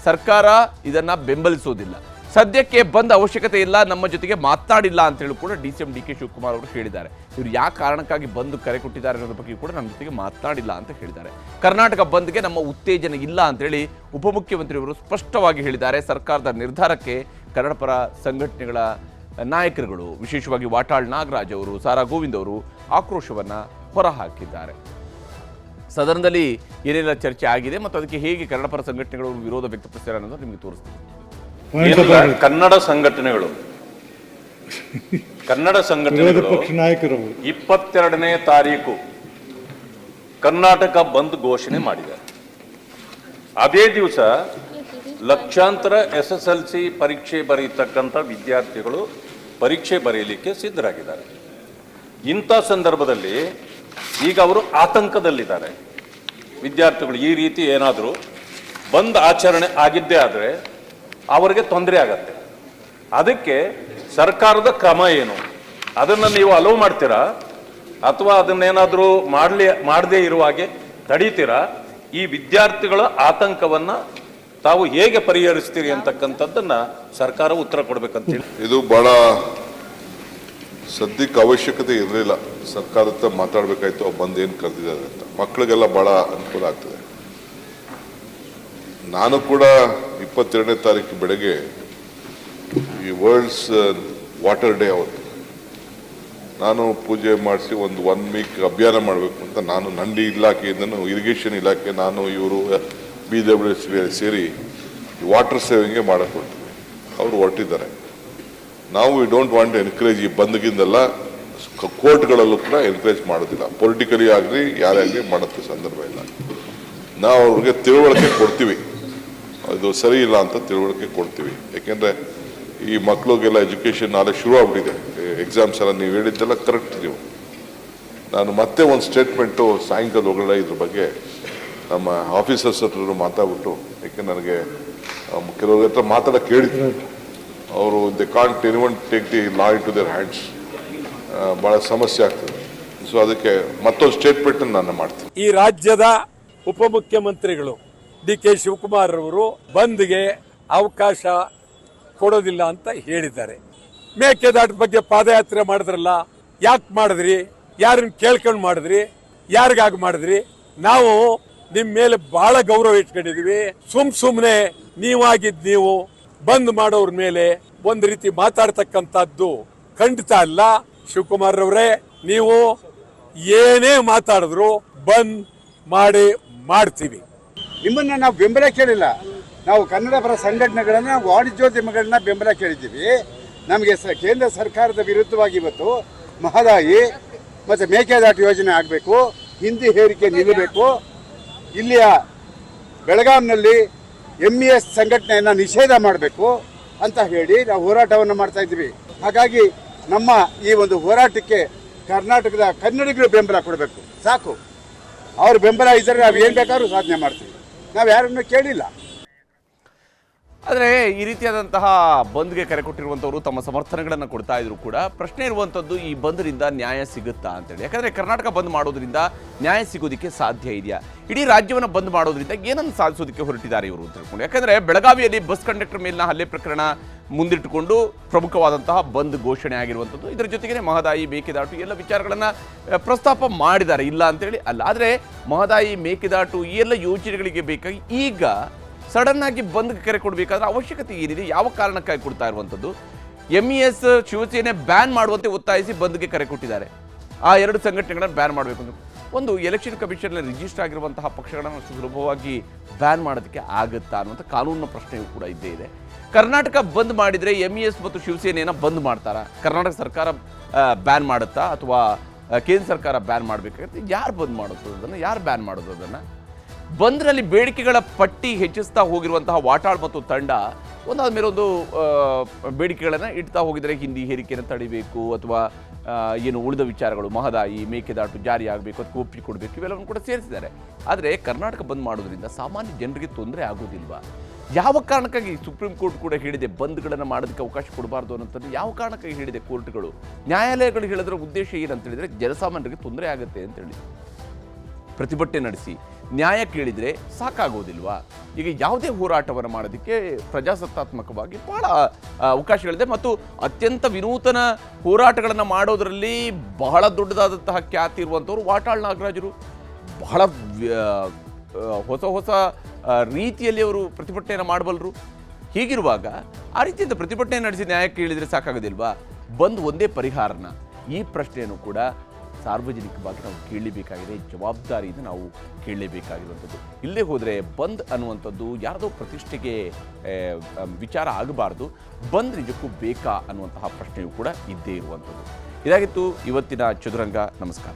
ಸರ್ಕಾರ ಇದನ್ನ ಬೆಂಬಲಿಸೋದಿಲ್ಲ. ಸದ್ಯಕ್ಕೆ ಬಂದ್ ಅವಶ್ಯಕತೆ ಇಲ್ಲ, ನಮ್ಮ ಜೊತೆಗೆ ಮಾತನಾಡಿಲ್ಲ ಅಂತೇಳಿ ಕೂಡ DCM DK ಶಿವಕುಮಾರ್ ಅವರು ಹೇಳಿದ್ದಾರೆ. ಇವರು ಯಾವ ಕಾರಣಕ್ಕಾಗಿ ಬಂದ್ ಕರೆ ಕೊಟ್ಟಿದ್ದಾರೆ ಅನ್ನೋದ್ರ ಬಗ್ಗೆ ಕೂಡ ನಮ್ಮ ಜೊತೆಗೆ ಮಾತನಾಡಿಲ್ಲ ಅಂತ ಹೇಳಿದ್ದಾರೆ. ಕರ್ನಾಟಕ ಬಂದ್ಗೆ ನಮ್ಮ ಉತ್ತೇಜನ ಇಲ್ಲ ಅಂತೇಳಿ ಉಪಮುಖ್ಯಮಂತ್ರಿಯವರು ಸ್ಪಷ್ಟವಾಗಿ ಹೇಳಿದ್ದಾರೆ. ಸರ್ಕಾರದ ನಿರ್ಧಾರಕ್ಕೆ ಕನ್ನಡ ಪರ ಸಂಘಟನೆಗಳ ನಾಯಕರುಗಳು, ವಿಶೇಷವಾಗಿ ವಾಟಾಳ್ ನಾಗರಾಜ್ ಅವರು, ಸಾರಾ ಗೋವಿಂದ್ ಅವರು ಆಕ್ರೋಶವನ್ನ ಹೊರಹಾಕಿದ್ದಾರೆ. ಸದನದಲ್ಲಿ ಏನೆಲ್ಲ ಚರ್ಚೆ ಆಗಿದೆ ಮತ್ತು ಅದಕ್ಕೆ ಹೇಗೆ ಕನ್ನಡ ಪರ ಸಂಘಟನೆಗಳು ವಿರೋಧ ವ್ಯಕ್ತಪಡಿಸಿದ್ದಾರೆ ಅನ್ನೋದು ನಿಮಗೆ ತೋರಿಸ್ತೀನಿ. ಕನ್ನಡ ಸಂಘಟನೆಗಳು 22ನೇ ತಾರೀಕು ಕರ್ನಾಟಕ ಬಂದ್ ಘೋಷಣೆ ಮಾಡಿದ್ದಾರೆ. ಅದೇ ದಿವಸ ಲಕ್ಷಾಂತರ SSLC ಪರೀಕ್ಷೆ ಬರೆಯತಕ್ಕಂಥ ವಿದ್ಯಾರ್ಥಿಗಳು ಪರೀಕ್ಷೆ ಬರೆಯಲಿಕ್ಕೆ ಸಿದ್ಧರಾಗಿದ್ದಾರೆ. ಇಂಥ ಸಂದರ್ಭದಲ್ಲಿ ಈಗ ಅವರು ಆತಂಕದಲ್ಲಿದ್ದಾರೆ. ವಿದ್ಯಾರ್ಥಿಗಳು ಈ ರೀತಿ ಏನಾದರೂ ಬಂದ್ ಆಚರಣೆ ಆಗಿದ್ದೇ ಆದರೆ ಅವರಿಗೆ ತೊಂದರೆ ಆಗತ್ತೆ. ಅದಕ್ಕೆ ಸರ್ಕಾರದ ಕ್ರಮ ಏನು? ಅದನ್ನು ನೀವು ಅಲೋವ್ ಮಾಡ್ತೀರಾ ಅಥವಾ ಅದನ್ನೇನಾದರೂ ಮಾಡದೇ ಇರುವ ಹಾಗೆ ತಡೀತೀರಾ? ಈ ವಿದ್ಯಾರ್ಥಿಗಳ ಆತಂಕವನ್ನ ತಾವು ಹೇಗೆ ಪರಿಹರಿಸ್ತೀರಿ ಅಂತಕ್ಕಂಥದ್ದನ್ನ ಸರ್ಕಾರ ಉತ್ತರ ಕೊಡ್ಬೇಕಂತೇಳಿ. ಇದು ಬಹಳ ಸದ್ಯಕ್ಕೆ ಅವಶ್ಯಕತೆ ಇರಲಿಲ್ಲ. ಸರ್ಕಾರದ ಹತ್ರ ಮಾತಾಡಬೇಕಾಯ್ತು, ಬಂದ್ ಏನು ಕರೆದಿದ್ದಾರೆ ಅಂತ. ಮಕ್ಕಳಿಗೆಲ್ಲ ಬಹಳ ಅನುಕೂಲ ಆಗ್ತದೆ. ನಾನು ಕೂಡ 22ನೇ ತಾರೀಕು ಬೆಳಗ್ಗೆ ಈ ವರ್ಲ್ಡ್ಸ್ ವಾಟರ್ ಡೇ ಅವತ್ತು ನಾನು ಪೂಜೆ ಮಾಡಿಸಿ ಒಂದು 1 ವೀಕ್ ಅಭಿಯಾನ ಮಾಡಬೇಕು ಅಂತ ನಾನು ನನ್ನ ಇಲಾಖೆಯಿಂದನೂ ಇರಿಗೇಷನ್ ಇಲಾಖೆ, ನಾನು ಇವರು BWS ಸೇರಿ ವಾಟರ್ ಸೇವಿಂಗ್ಗೆ ಮಾಡಕೊಡ್ತೀವಿ. ಅವರು ಹೊರಟಿದ್ದಾರೆ. ನಾವು ವಿ ಡೋಂಟ್ ವಾಂಟ್ ಎನ್ಕರೇಜ್ ಈ ಬಂದ್ಗಿಂದೆಲ್ಲ ಕೋರ್ಟ್ಗಳಲ್ಲೂ ಕೂಡ ಎನ್ಕರೇಜ್ ಮಾಡೋದಿಲ್ಲ. ಪೊಲಿಟಿಕಲಿ ಆಗಲಿ ಯಾರೇ ಆಗಲಿ ಮಾಡೋಕ್ಕೆ ಸಂದರ್ಭ ಇಲ್ಲ. ನಾವು ಅವ್ರಿಗೆ ತಿಳುವಳಿಕೆ ಕೊಡ್ತೀವಿ, ಅದು ಸರಿ ಇಲ್ಲ ಅಂತ ತಿಳುವಳಿಕೆ ಕೊಡ್ತೀವಿ. ಯಾಕೆಂದರೆ ಈ ಮಕ್ಕಳಿಗೆಲ್ಲ ಎಜುಕೇಷನ್ ನಾಳೆ ಶುರು ಆಗ್ಬಿಟ್ಟಿದೆ. ಎಕ್ಸಾಮ್ಸ್ ಎಲ್ಲ ನೀವು ಹೇಳಿದ್ದೆಲ್ಲ ಕರೆಕ್ಟ್. ನೀವು ನಾನು ಮತ್ತೆ ಒಂದು ಸ್ಟೇಟ್ಮೆಂಟು ಸಾಯಂಕಾಲ ಹೋಗಲ್ಲ ಇದ್ರ ಬಗ್ಗೆ ನಮ್ಮ ಆಫೀಸರ್ಸ್ ಹತ್ರ ಮಾತಾಡ್ಬಿಟ್ಟು, ಯಾಕೆ ನನಗೆ ಕೆಲವ್ರ ಹತ್ರ ಮಾತಾಡೋಕೆ ಹೇಳಿದ್ರು. ಅವರು they can't anyone take the law into their hands. ಭಾಳ ಸಮಸ್ಯೆ ಆಗ್ತದೆ. ಸೊ ಅದಕ್ಕೆ ಮತ್ತೊಂದು ಸ್ಟೇಟ್ಮೆಂಟ್ ನಾನು ಮಾಡ್ತೀನಿ. ಈ ರಾಜ್ಯದ ಉಪಮುಖ್ಯಮಂತ್ರಿಗಳು DK ಶಿವಕುಮಾರ್ ಅವರು ಬಂದ್ಗೆ ಅವಕಾಶ ಕೊಡೋದಿಲ್ಲ ಅಂತ ಹೇಳಿದ್ದಾರೆ. ಮೇಕೆದಾಟು ಬಗ್ಗೆ ಪಾದಯಾತ್ರೆ ಮಾಡಿದ್ರಲ್ಲ, ಯಾಕೆ ಮಾಡಿದ್ರಿ? ಯಾರನ್ನ ಕೇಳ್ಕೊಂಡು ಮಾಡಿದ್ರಿ? ಯಾರಿಗಾಗಿ ಮಾಡಿದ್ರಿ? ನಾವು ನಿಮ್ ಮೇಲೆ ಬಹಳ ಗೌರವ ಇಟ್ಕೊಂಡಿದೀವಿ. ಸುಮ್ನೆ ನೀವಾಗಿದ್ ನೀವು ಬಂದ್ ಮಾಡೋರ್ ಮೇಲೆ ಒಂದ್ ರೀತಿ ಮಾತಾಡ್ತಕ್ಕಂಥದ್ದು ಖಂಡಿತ ಅಲ್ಲ. ಶಿವಕುಮಾರ್ ಅವರೇ, ನೀವು ಏನೇ ಮಾತಾಡಿದ್ರು ಬಂದ್ ಮಾಡ್ತೀವಿ. ನಿಮ್ಮನ್ನ ನಾವು ಬೆಂಬಲ ಕೇಳಿಲ್ಲ. ನಾವು ಕನ್ನಡ ಪರ ಸಂಘಟನೆಗಳನ್ನ, ವಾಣಿಜ್ಯೋದ್ಯಮಿಗಳನ್ನ ಬೆಂಬಲ ಕೇಳಿದ್ದೀವಿ. ನಮಗೆ ಕೇಂದ್ರ ಸರ್ಕಾರದ ವಿರುದ್ಧವಾಗಿ ಇವತ್ತು ಮಹದಾಯಿ ಮತ್ತು ಮೇಕೆದಾಟು ಯೋಜನೆ ಆಗಬೇಕು, ಹಿಂದಿ ಹೇರಿಕೆ ನಿಲ್ಲಬೇಕು, ಇಲ್ಲಿಯ ಬೆಳಗಾಂನಲ್ಲಿ MES ಸಂಘಟನೆಯನ್ನು ನಿಷೇಧ ಮಾಡಬೇಕು ಅಂತ ಹೇಳಿ ನಾವು ಹೋರಾಟವನ್ನು ಮಾಡ್ತಾ ಇದ್ದೀವಿ. ಹಾಗಾಗಿ ನಮ್ಮ ಈ ಒಂದು ಹೋರಾಟಕ್ಕೆ ಕರ್ನಾಟಕದ ಕನ್ನಡಿಗರು ಬೆಂಬಲ ಕೊಡಬೇಕು. ಸಾಕು, ಅವ್ರ ಬೆಂಬಲ ಇದ್ದರೆ ನಾವು ಏನು ಬೇಕಾದ್ರೂ ಸಾಧನೆ ಮಾಡ್ತೀವಿ. ನಾವು ಯಾರನ್ನು ಕೇಳಿಲ್ಲ. ಆದರೆ ಈ ರೀತಿಯಾದಂತಹ ಬಂದ್ಗೆ ಕರೆ ಕೊಟ್ಟಿರುವಂಥವರು ತಮ್ಮ ಸಮರ್ಥನೆಗಳನ್ನು ಕೊಡ್ತಾ ಇದ್ರು ಕೂಡ ಪ್ರಶ್ನೆ ಇರುವಂಥದ್ದು ಈ ಬಂದ್ರಿಂದ ನ್ಯಾಯ ಸಿಗುತ್ತಾ ಅಂತೇಳಿ. ಯಾಕಂದರೆ ಕರ್ನಾಟಕ ಬಂದ್ ಮಾಡೋದ್ರಿಂದ ನ್ಯಾಯ ಸಿಗೋದಕ್ಕೆ ಸಾಧ್ಯ ಇದೆಯಾ? ಇಡೀ ರಾಜ್ಯವನ್ನು ಬಂದ್ ಮಾಡೋದ್ರಿಂದ ಏನನ್ನು ಸಾಧಿಸೋದಕ್ಕೆ ಹೊರಟಿದ್ದಾರೆ ಇವರು ಅಂತ ತಿಳ್ಕೊಂಡು. ಯಾಕಂದರೆ ಬೆಳಗಾವಿಯಲ್ಲಿ ಬಸ್ ಕಂಡಕ್ಟರ್ ಮೇಲಿನ ಹಲ್ಲೆ ಪ್ರಕರಣ ಮುಂದಿಟ್ಟುಕೊಂಡು ಪ್ರಮುಖವಾದಂತಹ ಬಂದ್ ಘೋಷಣೆ ಆಗಿರುವಂಥದ್ದು. ಇದರ ಜೊತೆಗೇ ಮಹದಾಯಿ, ಮೇಕೆದಾಟು ಎಲ್ಲ ವಿಚಾರಗಳನ್ನು ಪ್ರಸ್ತಾಪ ಮಾಡಿದ್ದಾರೆ, ಇಲ್ಲ ಅಂತೇಳಿ ಅಲ್ಲ. ಆದರೆ ಮಹದಾಯಿ, ಮೇಕೆದಾಟು ಈ ಎಲ್ಲ ಯೋಜನೆಗಳಿಗೆ ಬೇಕಾಗಿ ಈಗ ಸಡನ್ ಆಗಿ ಬಂದ್ಗೆ ಕರೆ ಕೊಡಬೇಕಾದ್ರೆ ಅವಶ್ಯಕತೆ ಏನಿದೆ, ಯಾವ ಕಾರಣಕ್ಕಾಗಿ ಕೊಡ್ತಾ ಇರುವಂಥದ್ದು? MES ಶಿವಸೇನೆ ಬ್ಯಾನ್ ಮಾಡುವಂತೆ ಒತ್ತಾಯಿಸಿ ಬಂದ್ಗೆ ಕರೆ ಕೊಟ್ಟಿದ್ದಾರೆ. ಆ ಎರಡು ಸಂಘಟನೆಗಳನ್ನು ಬ್ಯಾನ್ ಮಾಡಬೇಕು ಅಂತ. ಒಂದು ಎಲೆಕ್ಷನ್ ಕಮಿಷನ್ ರಿಜಿಸ್ಟರ್ ಆಗಿರುವಂತಹ ಪಕ್ಷಗಳನ್ನು ಸುಲಭವಾಗಿ ಬ್ಯಾನ್ ಮಾಡೋದಕ್ಕೆ ಆಗುತ್ತಾ ಅನ್ನುವಂಥ ಕಾನೂನಿನ ಪ್ರಶ್ನೆಯೂ ಕೂಡ ಇದ್ದೇ ಇದೆ. ಕರ್ನಾಟಕ ಬಂದ್ ಮಾಡಿದರೆ MES ಮತ್ತು ಶಿವಸೇನೆಯನ್ನು ಬಂದ್ ಮಾಡ್ತಾರಾ? ಕರ್ನಾಟಕ ಸರ್ಕಾರ ಬ್ಯಾನ್ ಮಾಡುತ್ತಾ ಅಥವಾ ಕೇಂದ್ರ ಸರ್ಕಾರ ಬ್ಯಾನ್ ಮಾಡಬೇಕಾಗುತ್ತೆ? ಯಾರು ಬಂದ್ ಮಾಡೋದು ಅದನ್ನು? ಯಾರು ಬ್ಯಾನ್ ಮಾಡೋದು ಅದನ್ನು? ಬಂದ್ರಲ್ಲಿ ಬೇಡಿಕೆಗಳ ಪಟ್ಟಿ ಹೆಚ್ಚಿಸ್ತಾ ಹೋಗಿರುವಂತಹ ವಾಟಾಳ್ ಮತ್ತು ತಂಡ ಒಂದಾದ ಮೇಲೆ ಒಂದು ಬೇಡಿಕೆಗಳನ್ನು ಇಡ್ತಾ ಹೋಗಿದರೆ ಹಿಂದಿ ಹೇರಿಕೆಯನ್ನು ತಡಿಬೇಕು ಅಥವಾ ಏನು ಉಳಿದ ವಿಚಾರಗಳು ಮಹದಾಯಿ, ಮೇಕೆದಾಟು ಜಾರಿ ಆಗಬೇಕು, ಅದಕ್ಕೆ ಒಪ್ಪಿಗೆ ಕೊಡಬೇಕು, ಇವೆಲ್ಲವನ್ನು ಕೂಡ ಸೇರಿಸಿದ್ದಾರೆ. ಆದರೆ ಕರ್ನಾಟಕ ಬಂದ್ ಮಾಡೋದ್ರಿಂದ ಸಾಮಾನ್ಯ ಜನರಿಗೆ ತೊಂದರೆ ಆಗೋದಿಲ್ವಾ? ಯಾವ ಕಾರಣಕ್ಕಾಗಿ ಸುಪ್ರೀಂ ಕೋರ್ಟ್ ಕೂಡ ಹೇಳಿದೆ ಬಂದ್ಗಳನ್ನು ಮಾಡೋದಕ್ಕೆ ಅವಕಾಶ ಕೊಡಬಾರ್ದು ಅನ್ನೋಂಥದ್ದು? ಯಾವ ಕಾರಣಕ್ಕಾಗಿ ಹೇಳಿದೆ ಕೋರ್ಟ್ಗಳು? ನ್ಯಾಯಾಲಯಗಳು ಹೇಳಿದ್ರ ಉದ್ದೇಶ ಏನಂತ ಹೇಳಿದರೆ ಜನಸಾಮಾನ್ಯರಿಗೆ ತೊಂದರೆ ಆಗುತ್ತೆ ಅಂತೇಳಿ ಪ್ರತಿಭಟನೆ ನಡೆಸಿ ನ್ಯಾಯ ಕೇಳಿದರೆ ಸಾಕಾಗೋದಿಲ್ವಾ? ಈಗ ಯಾವುದೇ ಹೋರಾಟವನ್ನು ಮಾಡೋದಕ್ಕೆ ಪ್ರಜಾಸತ್ತಾತ್ಮಕವಾಗಿ ಭಾಳ ಅವಕಾಶಗಳಿದೆ ಮತ್ತು ಅತ್ಯಂತ ವಿನೂತನ ಹೋರಾಟಗಳನ್ನು ಮಾಡೋದರಲ್ಲಿ ಬಹಳ ದೊಡ್ಡದಾದಂತಹ ಖ್ಯಾತಿ ಇರುವಂಥವ್ರು ವಾಟಾಳ್ ನಾಗರಾಜರು. ಬಹಳ ಹೊಸ ಹೊಸ ರೀತಿಯಲ್ಲಿ ಅವರು ಪ್ರತಿಭಟನೆಯನ್ನು ಮಾಡಬಲ್ಲರು. ಹೀಗಿರುವಾಗ ಆ ರೀತಿಯಿಂದ ಪ್ರತಿಭಟನೆ ನಡೆಸಿ ನ್ಯಾಯ ಕೇಳಿದರೆ ಸಾಕಾಗೋದಿಲ್ವಾ? ಬಂದ್ ಒಂದೇ ಪರಿಹಾರನ? ಈ ಪ್ರಶ್ನೆಯನ್ನು ಕೂಡ ಸಾರ್ವಜನಿಕವಾಗಿ ನಾವು ಕೇಳಲೇಬೇಕಾಗಿದೆ, ಜವಾಬ್ದಾರಿಯಿಂದ ನಾವು ಕೇಳಲೇಬೇಕಾಗಿರುವಂಥದ್ದು. ಇಲ್ಲೇ ಹೋದರೆ ಬಂದ್ ಅನ್ನುವಂಥದ್ದು ಯಾರದೋ ಪ್ರತಿಷ್ಠೆಗೆ ವಿಚಾರ ಆಗಬಾರ್ದು. ಬಂದ್ ನಿಜಕ್ಕೂ ಬೇಕಾ ಅನ್ನುವಂತಹ ಪ್ರಶ್ನೆಯೂ ಕೂಡ ಇದ್ದೇ ಇರುವಂಥದ್ದು. ಇದಾಗಿತ್ತು ಇವತ್ತಿನ ಚದುರಂಗ. ನಮಸ್ಕಾರ.